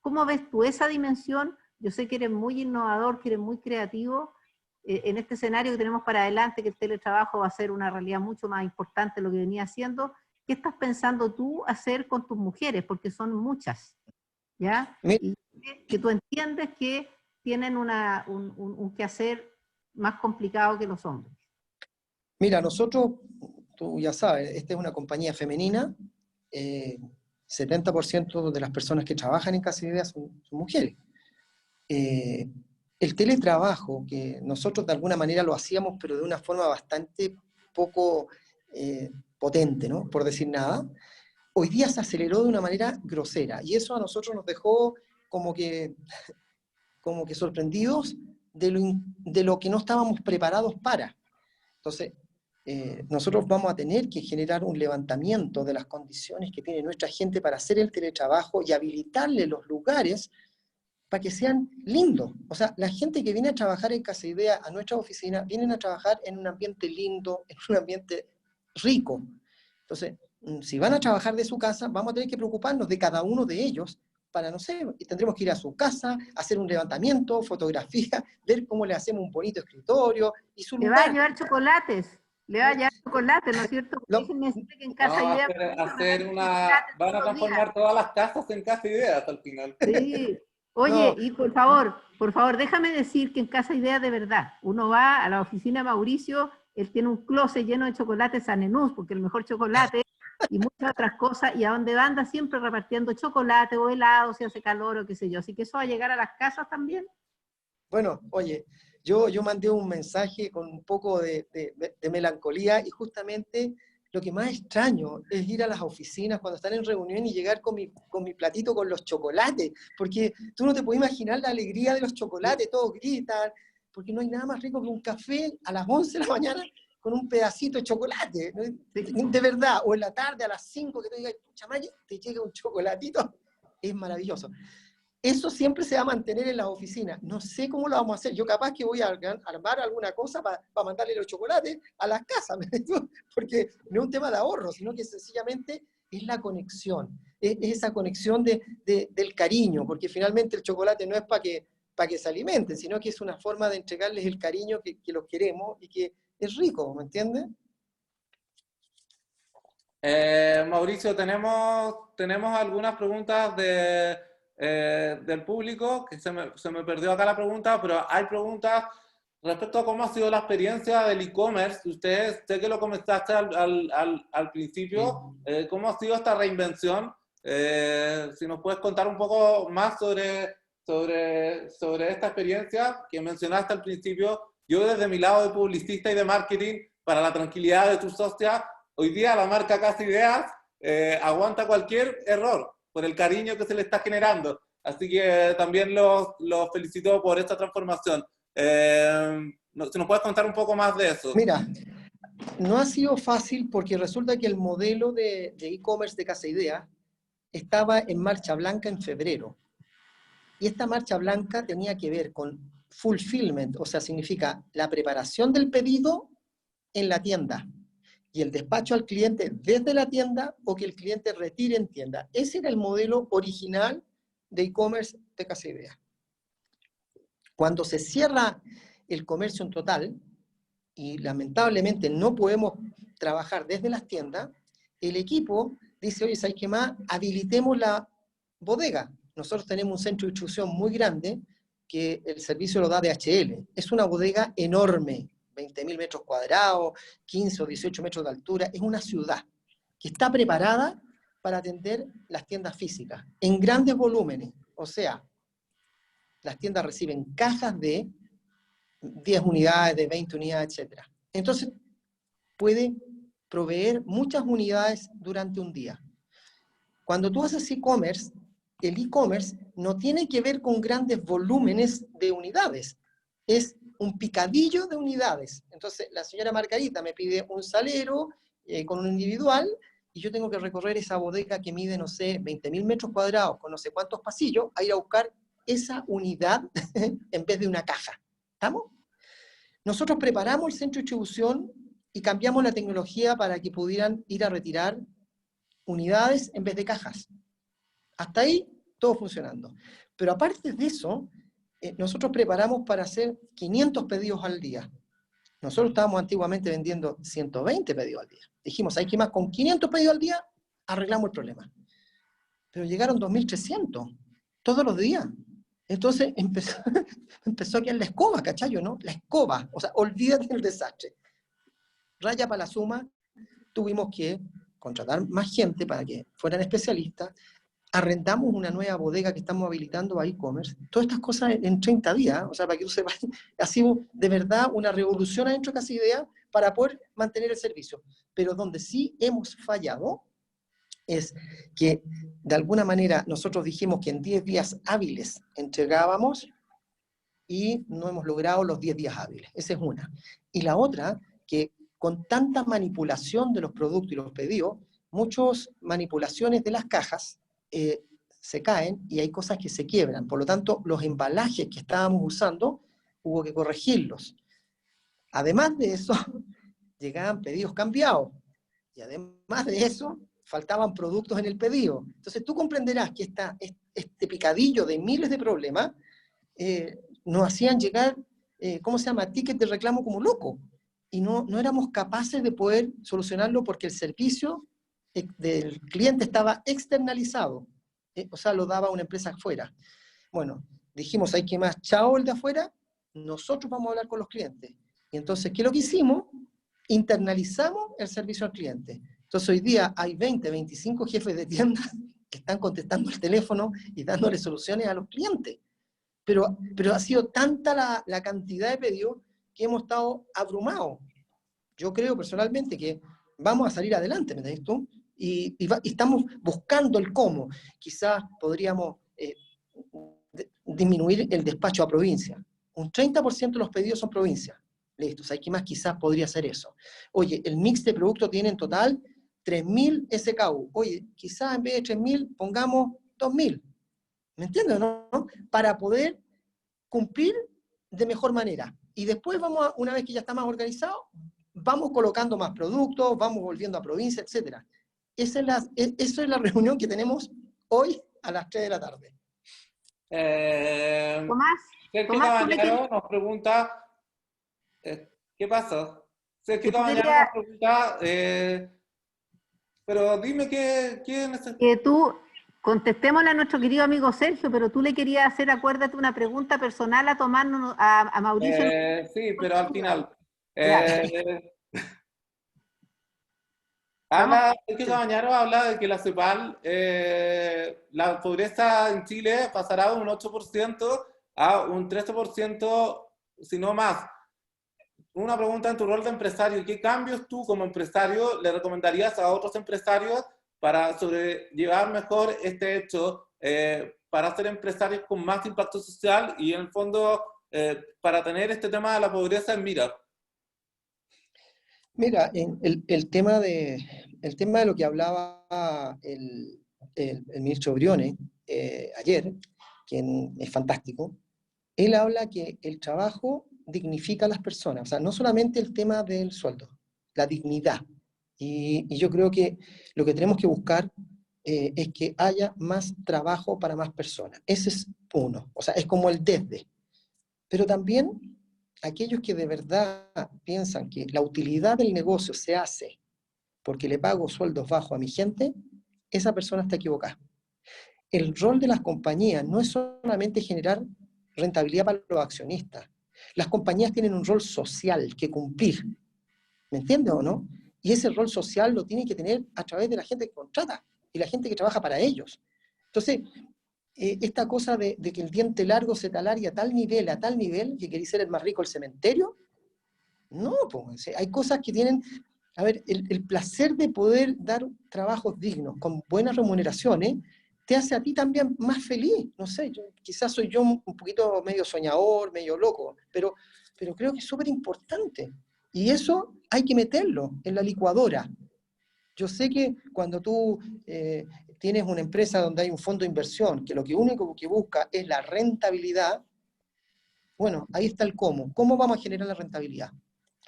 ¿cómo ves tú esa dimensión? Yo sé que eres muy innovador, que eres muy creativo, en este escenario que tenemos para adelante, que el teletrabajo va a ser una realidad mucho más importante de lo que venía haciendo. ¿Qué estás pensando tú hacer con tus mujeres? Porque son muchas, ¿ya? Y que tú entiendes que tienen un quehacer más complicado que los hombres. Mira, nosotros, tú ya sabes, esta es una compañía femenina, 70% de las personas que trabajan en Casa Idea son mujeres. El teletrabajo, que nosotros de alguna manera lo hacíamos, pero de una forma bastante poco potente, ¿no? Por decir nada, hoy día se aceleró de una manera grosera, y eso a nosotros nos dejó como que sorprendidos de lo que no estábamos preparados para. Entonces, nosotros vamos a tener que generar un levantamiento de las condiciones que tiene nuestra gente para hacer el teletrabajo y habilitarle los lugares para que sean lindos. O sea, la gente que viene a trabajar en Casa Idea, a nuestra oficina, vienen a trabajar en un ambiente lindo, en un ambiente rico. Entonces, si van a trabajar de su casa, vamos a tener que preocuparnos de cada uno de ellos para, no sé, y tendremos que ir a su casa, hacer un levantamiento, fotografía, ver cómo le hacemos un bonito escritorio y su lugar. Le va a llevar chocolates, le va a llevar chocolate, ¿no es cierto? Déjenme decirte que en Casa Idea... Van a transformar todas las casas en Casa Idea hasta el final. Sí. Oye, y por favor, déjame decir que en Casa Idea de verdad, uno va a la oficina de Mauricio, él tiene un closet lleno de chocolates Sanenús, porque el mejor chocolate y muchas otras cosas, y a donde anda siempre repartiendo chocolate o helado, si hace calor o qué sé yo. Así que eso va a llegar a las casas también. Bueno, oye, yo mandé un mensaje con un poco de melancolía, y justamente lo que más extraño es ir a las oficinas cuando están en reunión y llegar con mi platito con los chocolates, porque tú no te puedes imaginar la alegría de los chocolates, todos gritan, porque no hay nada más rico que un café a las 11 de la mañana con un pedacito de chocolate, ¿no? De verdad, o en la tarde a las 5 que te digas, pucha madre, te llega un chocolatito, es maravilloso. Eso siempre se va a mantener en las oficinas. No sé cómo lo vamos a hacer. Yo capaz que voy a armar alguna cosa para mandarle los chocolates a las casas, porque no es un tema de ahorro, sino que sencillamente es la conexión. Es esa conexión del cariño, porque finalmente el chocolate no es para que se alimenten, sino que es una forma de entregarles el cariño que los queremos y que es rico, ¿me entiendes? Mauricio, tenemos algunas preguntas del público, que se me perdió acá la pregunta, pero hay preguntas respecto a cómo ha sido la experiencia del e-commerce. Ustedes, sé que lo comentaste al principio, ¿cómo ha sido esta reinvención? Si nos puedes contar un poco más sobre esta experiencia que mencionaste al principio. Yo desde mi lado de publicista y de marketing, para la tranquilidad de tus socias, hoy día la marca Casa Ideas aguanta cualquier error por el cariño que se le está generando. Así que también los felicito por esta transformación. Si nos puedes contar un poco más de eso. Mira, no ha sido fácil porque resulta que el modelo de e-commerce de Casa Ideas estaba en marcha blanca en febrero. Y esta marcha blanca tenía que ver con fulfillment, o sea, significa la preparación del pedido en la tienda y el despacho al cliente desde la tienda o que el cliente retire en tienda. Ese era el modelo original de e-commerce de Casa Ideas. Cuando se cierra el comercio en total, y lamentablemente no podemos trabajar desde las tiendas, el equipo dice, oye, ¿sabes qué más? Habilitemos la bodega. Nosotros tenemos un centro de distribución muy grande que el servicio lo da DHL. Es una bodega enorme, 20.000 metros cuadrados, 15 o 18 metros de altura. Es una ciudad que está preparada para atender las tiendas físicas en grandes volúmenes. O sea, las tiendas reciben cajas de 10 unidades, de 20 unidades, etc. Entonces, puede proveer muchas unidades durante un día. Cuando tú haces e-commerce, el e-commerce no tiene que ver con grandes volúmenes de unidades, es un picadillo de unidades. Entonces, la señora Margarita me pide un salero con un individual, y yo tengo que recorrer esa bodega que mide, no sé, 20.000 metros cuadrados, con no sé cuántos pasillos, a ir a buscar esa unidad en vez de una caja. ¿Estamos? Nosotros preparamos el centro de distribución y cambiamos la tecnología para que pudieran ir a retirar unidades en vez de cajas. Hasta ahí, todo funcionando. Pero aparte de eso, nosotros preparamos para hacer 500 pedidos al día. Nosotros estábamos antiguamente vendiendo 120 pedidos al día. Dijimos, ¿hay que más? Con 500 pedidos al día, arreglamos el problema. Pero llegaron 2.300, todos los días. Entonces empezó aquí en la escoba, ¿cachayo, no? La escoba, o sea, olvídate del desastre. Raya para la suma, tuvimos que contratar más gente para que fueran especialistas, arrendamos una nueva bodega que estamos habilitando a e-commerce, todas estas cosas en 30 días, o sea, para que tú sepas, ha sido de verdad una revolución adentro de Casa Ideas para poder mantener el servicio. Pero donde sí hemos fallado es que de alguna manera nosotros dijimos que en 10 días hábiles entregábamos y no hemos logrado los 10 días hábiles. Esa es una. Y la otra, que con tanta manipulación de los productos y los pedidos, muchas manipulaciones de las cajas se caen y hay cosas que se quiebran. Por lo tanto, los embalajes que estábamos usando hubo que corregirlos. Además de eso, llegaban pedidos cambiados. Y además de eso, faltaban productos en el pedido. Entonces tú comprenderás que este picadillo de miles de problemas nos hacían llegar, ¿cómo se llama?, tickets de reclamo como loco. Y no éramos capaces de poder solucionarlo porque el servicio del cliente estaba externalizado. O sea, lo daba una empresa afuera. Bueno, dijimos, hay que más, chao el de afuera, nosotros vamos a hablar con los clientes. Y entonces, ¿qué es lo que hicimos? Internalizamos el servicio al cliente. Entonces hoy día hay 20, 25 jefes de tienda que están contestando el teléfono y dándole soluciones a los clientes. Pero ha sido tanta la cantidad de pedidos que hemos estado abrumados. Yo creo personalmente que vamos a salir adelante, ¿me entiendes tú? Y estamos buscando el cómo. Quizás podríamos disminuir el despacho a provincia. Un 30% de los pedidos son provincias. Listo, ¿sabes qué más? Quizás podría ser eso. Oye, el mix de productos tiene en total 3.000 SKU. Oye, quizás en vez de 3.000 pongamos 2.000. ¿Me entiendes, no? Para poder cumplir de mejor manera. Y después una vez que ya está más organizado, vamos colocando más productos, vamos volviendo a provincia, etc. Esa es la reunión que tenemos hoy a las 3 de la tarde. Sergio Cabañaro nos pregunta, ¿qué pasó? Sergio Cabañaro nos pregunta, pero dime qué necesitas. Que tú, contestémosle a nuestro querido amigo Sergio, pero tú le querías hacer, acuérdate, una pregunta personal a a Mauricio. Sí, pero al final. Sergio Cabañaro habla de que la CEPAL, la pobreza en Chile pasará de un 8% a un 13%, si no más. Una pregunta en tu rol de empresario. ¿Qué cambios tú como empresario le recomendarías a otros empresarios para sobrellevar mejor este hecho, para ser empresarios con más impacto social y en el fondo para tener este tema de la pobreza en mira? Mira, el tema de lo que hablaba el ministro Briones ayer, quien es fantástico, él habla que el trabajo dignifica a las personas, o sea, no solamente el tema del sueldo, la dignidad. Y yo creo que lo que tenemos que buscar es que haya más trabajo para más personas. Ese es uno, o sea, es como el desde. Pero también aquellos que de verdad piensan que la utilidad del negocio se hace porque le pago sueldos bajos a mi gente, esa persona está equivocada. El rol de las compañías no es solamente generar rentabilidad para los accionistas. Las compañías tienen un rol social que cumplir. ¿Me entiendes o no? Y ese rol social lo tienen que tener a través de la gente que contrata y la gente que trabaja para ellos. Entonces, esta cosa de que el diente largo se talaria a tal nivel, que queréis ser el más rico del cementerio, no, pues, hay cosas que tienen, a ver, el placer de poder dar trabajos dignos, con buenas remuneraciones, te hace a ti también más feliz. No sé, quizás soy yo un poquito medio soñador, medio loco, pero creo que es súper importante. Y eso hay que meterlo en la licuadora. Yo sé que cuando tú tienes una empresa donde hay un fondo de inversión, que lo único que busca es la rentabilidad, bueno, ahí está el cómo. ¿Cómo vamos a generar la rentabilidad?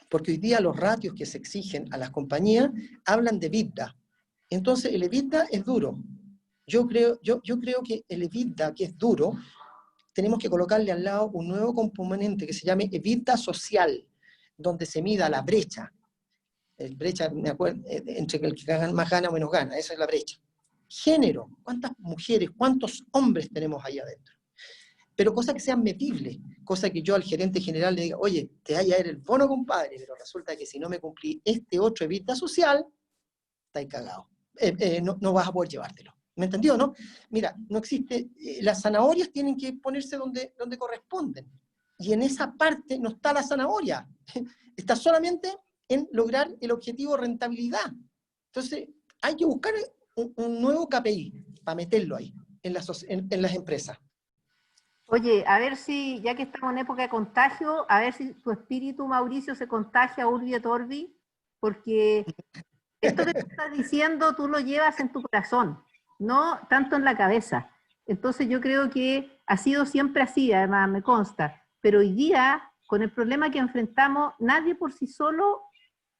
Porque hoy día los ratios que se exigen a las compañías hablan de EBITDA. Entonces el EBITDA es duro. Yo creo que el EBITDA, que es duro, tenemos que colocarle al lado un nuevo componente que se llame EBITDA social, donde se mida la brecha. Brecha, me acuerdo, entre el que más gana o menos gana, esa es la brecha. Género, ¿cuántas mujeres, cuántos hombres tenemos ahí adentro? Pero cosas que sean medibles, cosas que yo al gerente general le diga, oye, te vaya a ir el bono, compadre, pero resulta que si no me cumplí este otro EBITDA social, estáis cagados. No vas a poder llevártelo. ¿Me entendió, no? Mira, no existe, las zanahorias tienen que ponerse donde corresponden. Y en esa parte no está la zanahoria. Está solamente en lograr el objetivo de rentabilidad. Entonces, hay que buscar un nuevo KPI para meterlo ahí, en las empresas. Oye, a ver si, ya que estamos en época de contagio, a ver si tu espíritu, Mauricio, se contagia a Urbi et Orbi, porque esto que tú estás diciendo, tú lo llevas en tu corazón, no tanto en la cabeza. Entonces yo creo que ha sido siempre así, además me consta, pero hoy día, con el problema que enfrentamos, nadie por sí solo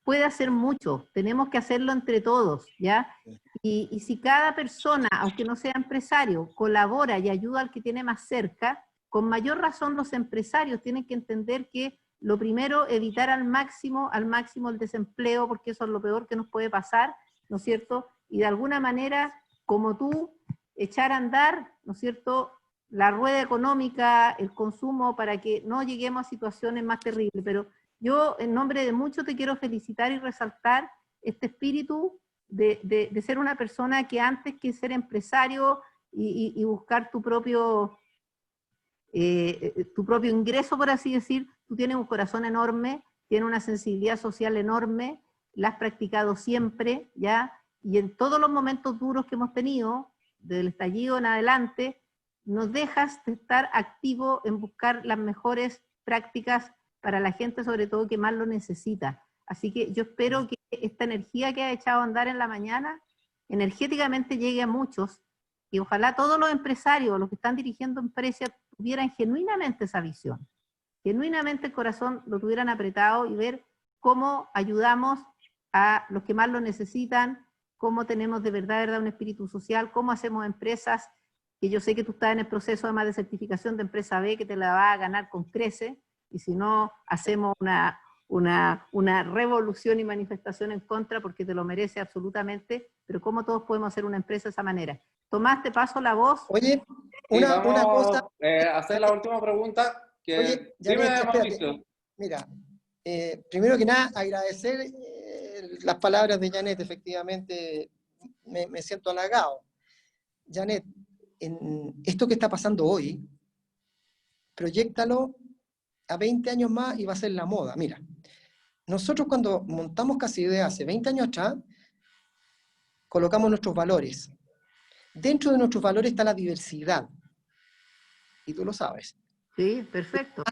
puede hacer mucho, tenemos que hacerlo entre todos, ¿ya? Y si cada persona, aunque no sea empresario, colabora y ayuda al que tiene más cerca, con mayor razón los empresarios tienen que entender que lo primero, evitar al máximo el desempleo, porque eso es lo peor que nos puede pasar, ¿no es cierto? Y de alguna manera, como tú, echar a andar, ¿no es cierto?, la rueda económica, el consumo, para que no lleguemos a situaciones más terribles. Pero yo, en nombre de muchos, te quiero felicitar y resaltar este espíritu de ser una persona que antes que ser empresario y buscar tu propio ingreso, por así decir, tú tienes un corazón enorme, tienes una sensibilidad social enorme, la has practicado siempre, ¿ya? Y en todos los momentos duros que hemos tenido, del estallido en adelante, nos dejas de estar activo en buscar las mejores prácticas para la gente, sobre todo que más lo necesita. Así que yo espero que esta energía que ha echado a andar en la mañana, energéticamente llegue a muchos, y ojalá todos los empresarios, los que están dirigiendo empresas, tuvieran genuinamente esa visión, genuinamente el corazón lo tuvieran apretado y ver cómo ayudamos a los que más lo necesitan, cómo tenemos de verdad un espíritu social, cómo hacemos empresas, que yo sé que tú estás en el proceso además de certificación de empresa B, que te la va a ganar con creces, y si no, hacemos una revolución y manifestación en contra, porque te lo merece absolutamente, pero cómo todos podemos hacer una empresa de esa manera. Tomás, te paso la voz. Oye, Una cosa... hacer la última pregunta. Oye, Dime, Janet, Mauricio. Mira, primero que nada, agradecer las palabras de Janet, efectivamente me siento halagado. Janet, en esto que está pasando hoy, proyéctalo a 20 años más y va a ser la moda. Mira, nosotros cuando montamos Casa Idea hace 20 años atrás, colocamos nuestros valores. Dentro de nuestros valores está la diversidad. Y tú lo sabes. Sí, perfecto.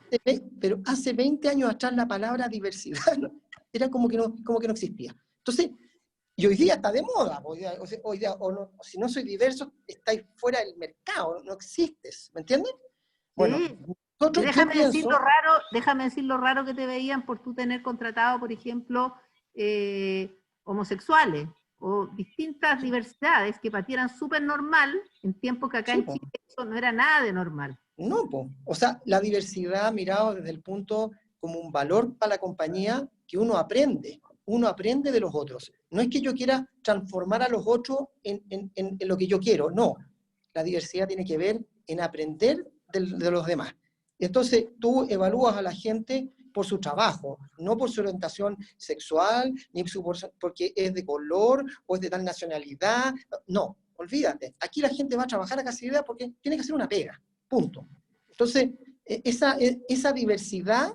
Pero hace 20 años atrás la palabra diversidad era como que no existía. Entonces, y hoy día está de moda. Hoy día si no soy diverso, estáis fuera del mercado, no existes. ¿Me entiendes? Bueno, sí. nosotros, Déjame decir lo raro que te veían por tú tener contratado, por ejemplo, homosexuales o distintas diversidades que para ti eran súper normal, en tiempos que acá en Chile eso no era nada de normal. No, o sea, la diversidad mirado desde el punto como un valor para la compañía que uno aprende de los otros. No es que yo quiera transformar a los otros en lo que yo quiero, no. La diversidad tiene que ver en aprender de los demás. Entonces, tú evalúas a la gente por su trabajo, no por su orientación sexual, ni porque es de color o es de tal nacionalidad. No, olvídate. Aquí la gente va a trabajar a Casa Idea porque tiene que hacer una pega. Punto. Entonces, esa diversidad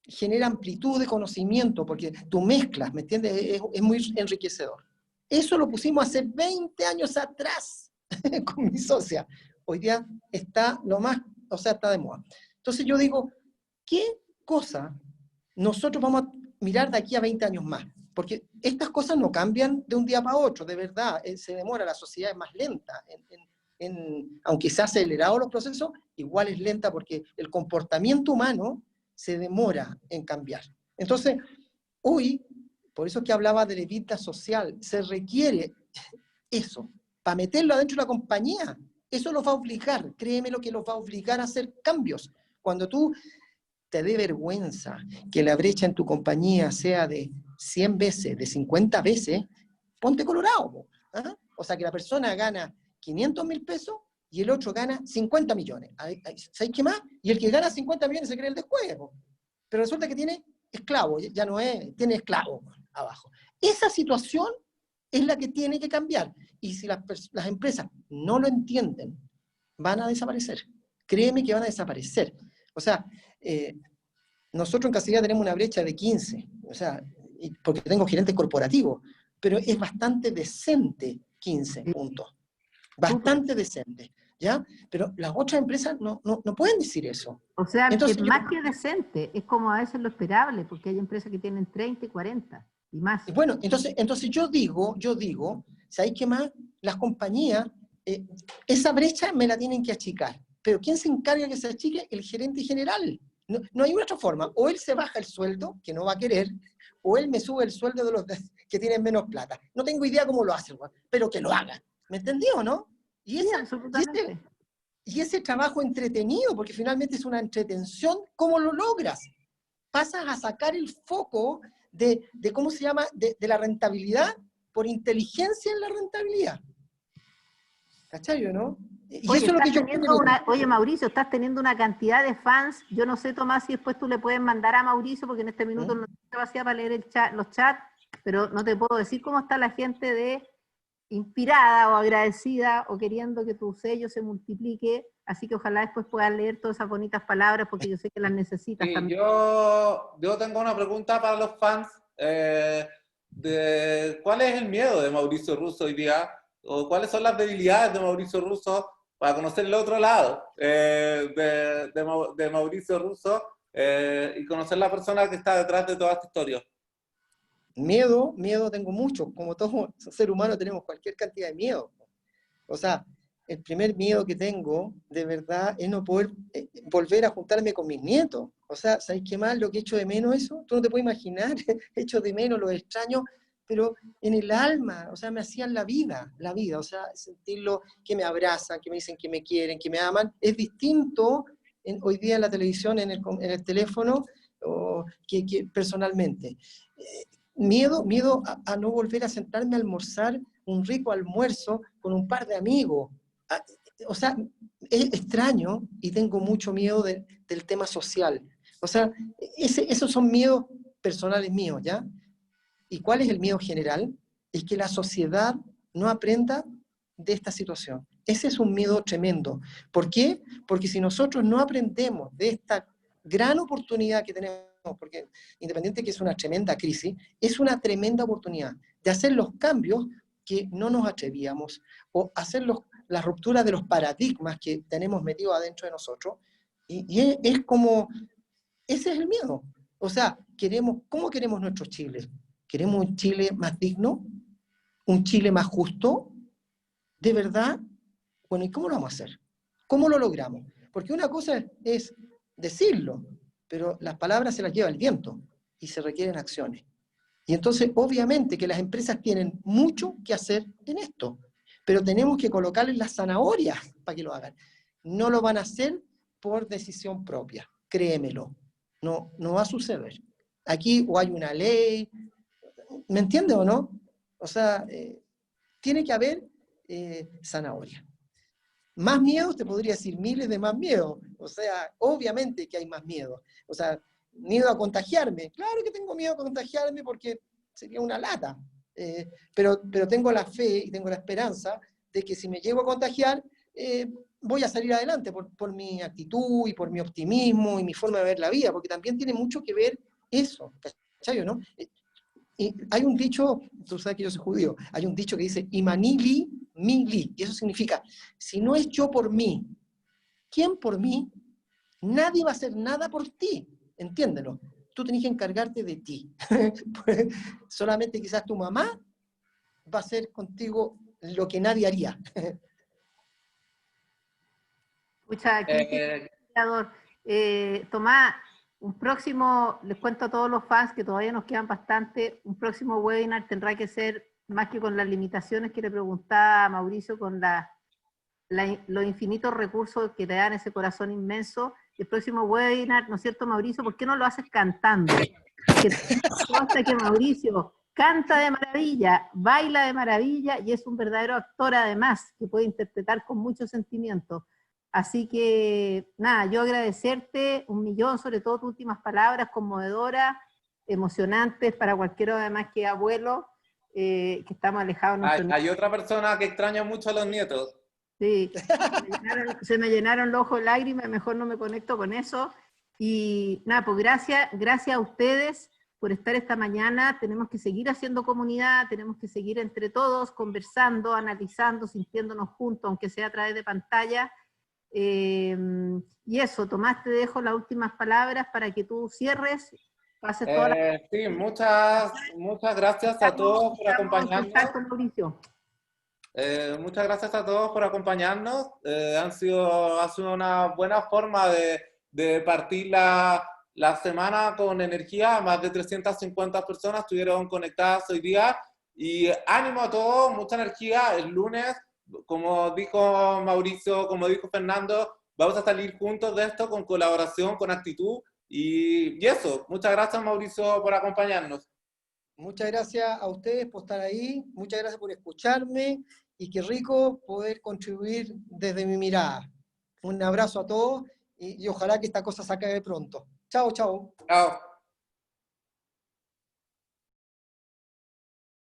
genera amplitud de conocimiento, porque tú mezclas, ¿me entiendes? Es muy enriquecedor. Eso lo pusimos hace 20 años atrás con mi socia. Hoy día está está de moda. Entonces yo digo, ¿qué cosa nosotros vamos a mirar de aquí a 20 años más? Porque estas cosas no cambian de un día para otro, de verdad, se demora, la sociedad es más lenta. Aunque se ha acelerado los procesos, igual es lenta porque el comportamiento humano se demora en cambiar. Entonces, hoy, por eso que hablaba de la vida social, se requiere eso, para meterlo adentro de la compañía. Eso los va a obligar, créeme lo que los va a obligar a hacer cambios. Cuando tú te dé vergüenza que la brecha en tu compañía sea de 100 veces, de 50 veces, ponte colorado. ¿Ah? O sea, que la persona gana 500.000 pesos y el otro gana 50 millones. ¿Sabes qué más? Y el que gana 50 millones se cree el descuento. Pero resulta que tiene esclavo, ya no es, tiene esclavo abajo. Esa situación es la que tiene que cambiar. Y si las empresas no lo entienden, van a desaparecer. Créeme que van a desaparecer. O sea, nosotros en Casa Idea tenemos una brecha de 15, o sea, porque tengo gerentes corporativos, pero es bastante decente 15 puntos. Bastante decente, ¿ya? Pero las otras empresas no pueden decir eso. O sea, entonces, es más que decente, es como a veces lo esperable, porque hay empresas que tienen 30 y 40 y más. Bueno, entonces yo digo, ¿sabéis qué más? Las compañías, esa brecha me la tienen que achicar. Pero ¿quién se encarga que se achique? El gerente general. No hay otra forma. O él se baja el sueldo, que no va a querer, o él me sube el sueldo de los que tienen menos plata. No tengo idea cómo lo hace, pero que lo haga. ¿Me entendió, no? Y ese trabajo entretenido, porque finalmente es una entretención, ¿cómo lo logras? Pasas a sacar el foco de ¿cómo se llama?, de la rentabilidad por inteligencia en la rentabilidad. ¿Cachai, no? Y oye, eso es lo que yo oye, Mauricio, estás teniendo una cantidad de fans. Yo no sé, Tomás, si después tú le puedes mandar a Mauricio, porque en este minuto no tengo capacidad para leer los chats. pero no te puedo decir cómo está la gente de inspirada o agradecida o queriendo que tu sello se multiplique, así que ojalá después puedas leer todas esas bonitas palabras porque yo sé que las necesitas Sí, también. yo tengo una pregunta para los fans. ¿Cuál es el miedo de Mauricio Russo hoy día? ¿O cuáles son las debilidades de Mauricio Russo para conocer el otro lado de Mauricio Russo y conocer la persona que está detrás de toda esta historia? Miedo tengo mucho. Como todo ser humano tenemos cualquier cantidad de miedo. O sea, el primer miedo que tengo, de verdad, es no poder volver a juntarme con mis nietos. O sea, ¿sabes qué mal lo que echo de menos eso? Tú no te puedes imaginar, echo de menos, los extraño, pero en el alma, o sea, me hacían la vida, o sea, sentirlo, que me abrazan, que me dicen que me quieren, que me aman, es distinto hoy día en la televisión, en el teléfono, que personalmente. Miedo a no volver a sentarme a almorzar un rico almuerzo con un par de amigos. O sea, es extraño y tengo mucho miedo del tema social. O sea, esos son miedos personales míos, ¿ya? ¿Y cuál es el miedo general? Es que la sociedad no aprenda de esta situación. Ese es un miedo tremendo. ¿Por qué? Porque si nosotros no aprendemos de esta gran oportunidad que tenemos, porque independiente de que es una tremenda crisis, es una tremenda oportunidad de hacer los cambios que no nos atrevíamos, o hacer las rupturas de los paradigmas que tenemos metidos adentro de nosotros, y es como, ese es el miedo. O sea, ¿cómo queremos nuestro Chile? ¿Queremos un Chile más digno? ¿Un Chile más justo? ¿De verdad? Bueno, ¿y cómo lo vamos a hacer? ¿Cómo lo logramos? Porque una cosa es decirlo, pero las palabras se las lleva el viento y se requieren acciones. Y entonces, obviamente que las empresas tienen mucho que hacer en esto, pero tenemos que colocarles las zanahorias para que lo hagan. No lo van a hacer por decisión propia, créemelo. No va a suceder. Aquí o hay una ley, ¿me entiendes o no? O sea, tiene que haber zanahoria. Más miedos, te podría decir miles de más miedos. O sea, obviamente que hay más miedo. O sea, miedo a contagiarme. Claro que tengo miedo a contagiarme porque sería una lata. Pero tengo la fe y tengo la esperanza de que si me llego a contagiar, voy a salir adelante por mi actitud y por mi optimismo y mi forma de ver la vida, porque también tiene mucho que ver eso, ¿cachai, no? Y hay un dicho, tú sabes que yo soy judío, hay un dicho que dice, Imanili, mili, y eso significa, si no es yo por mí, ¿quién por mí? Nadie va a hacer nada por ti, entiéndelo. Tú tenés que encargarte de ti. Pues, solamente quizás tu mamá va a hacer contigo lo que nadie haría. Escucha, aquí, Tomás, un próximo, les cuento a todos los fans que todavía nos quedan bastante, un próximo webinar tendrá que ser, más que con las limitaciones que le preguntaba a Mauricio, con los infinitos recursos que te dan ese corazón inmenso. El próximo webinar, ¿no es cierto, Mauricio? ¿Por qué no lo haces cantando? Que consta que Mauricio canta de maravilla, baila de maravilla y es un verdadero actor además, que puede interpretar con mucho sentimiento. Así que, nada, yo agradecerte un millón, sobre todo tus últimas palabras, conmovedoras, emocionantes para cualquiera además que abuelo, que estamos alejados de nuestros Hay otra persona que extraña mucho a los nietos. Sí, se me llenaron los ojos de lágrimas, mejor no me conecto con eso. Y nada, pues gracias a ustedes por estar esta mañana. Tenemos que seguir haciendo comunidad, tenemos que seguir entre todos, conversando, analizando, sintiéndonos juntos, aunque sea a través de pantalla. Y eso, Tomás, te dejo las últimas palabras para que tú cierres. Pases toda la... Sí, muchas gracias a todos por acompañarnos. Muchas gracias a todos por acompañarnos. Ha sido una buena forma de partir la semana con energía. Más de 350 personas estuvieron conectadas hoy día. Y ánimo a todos, mucha energía. El lunes, como dijo Mauricio, como dijo Fernando, vamos a salir juntos de esto con colaboración, con actitud. Y eso, muchas gracias Mauricio por acompañarnos. Muchas gracias a ustedes por estar ahí, muchas gracias por escucharme y qué rico poder contribuir desde mi mirada. Un abrazo a todos y ojalá que esta cosa se acabe pronto. Chao, chao. Chao.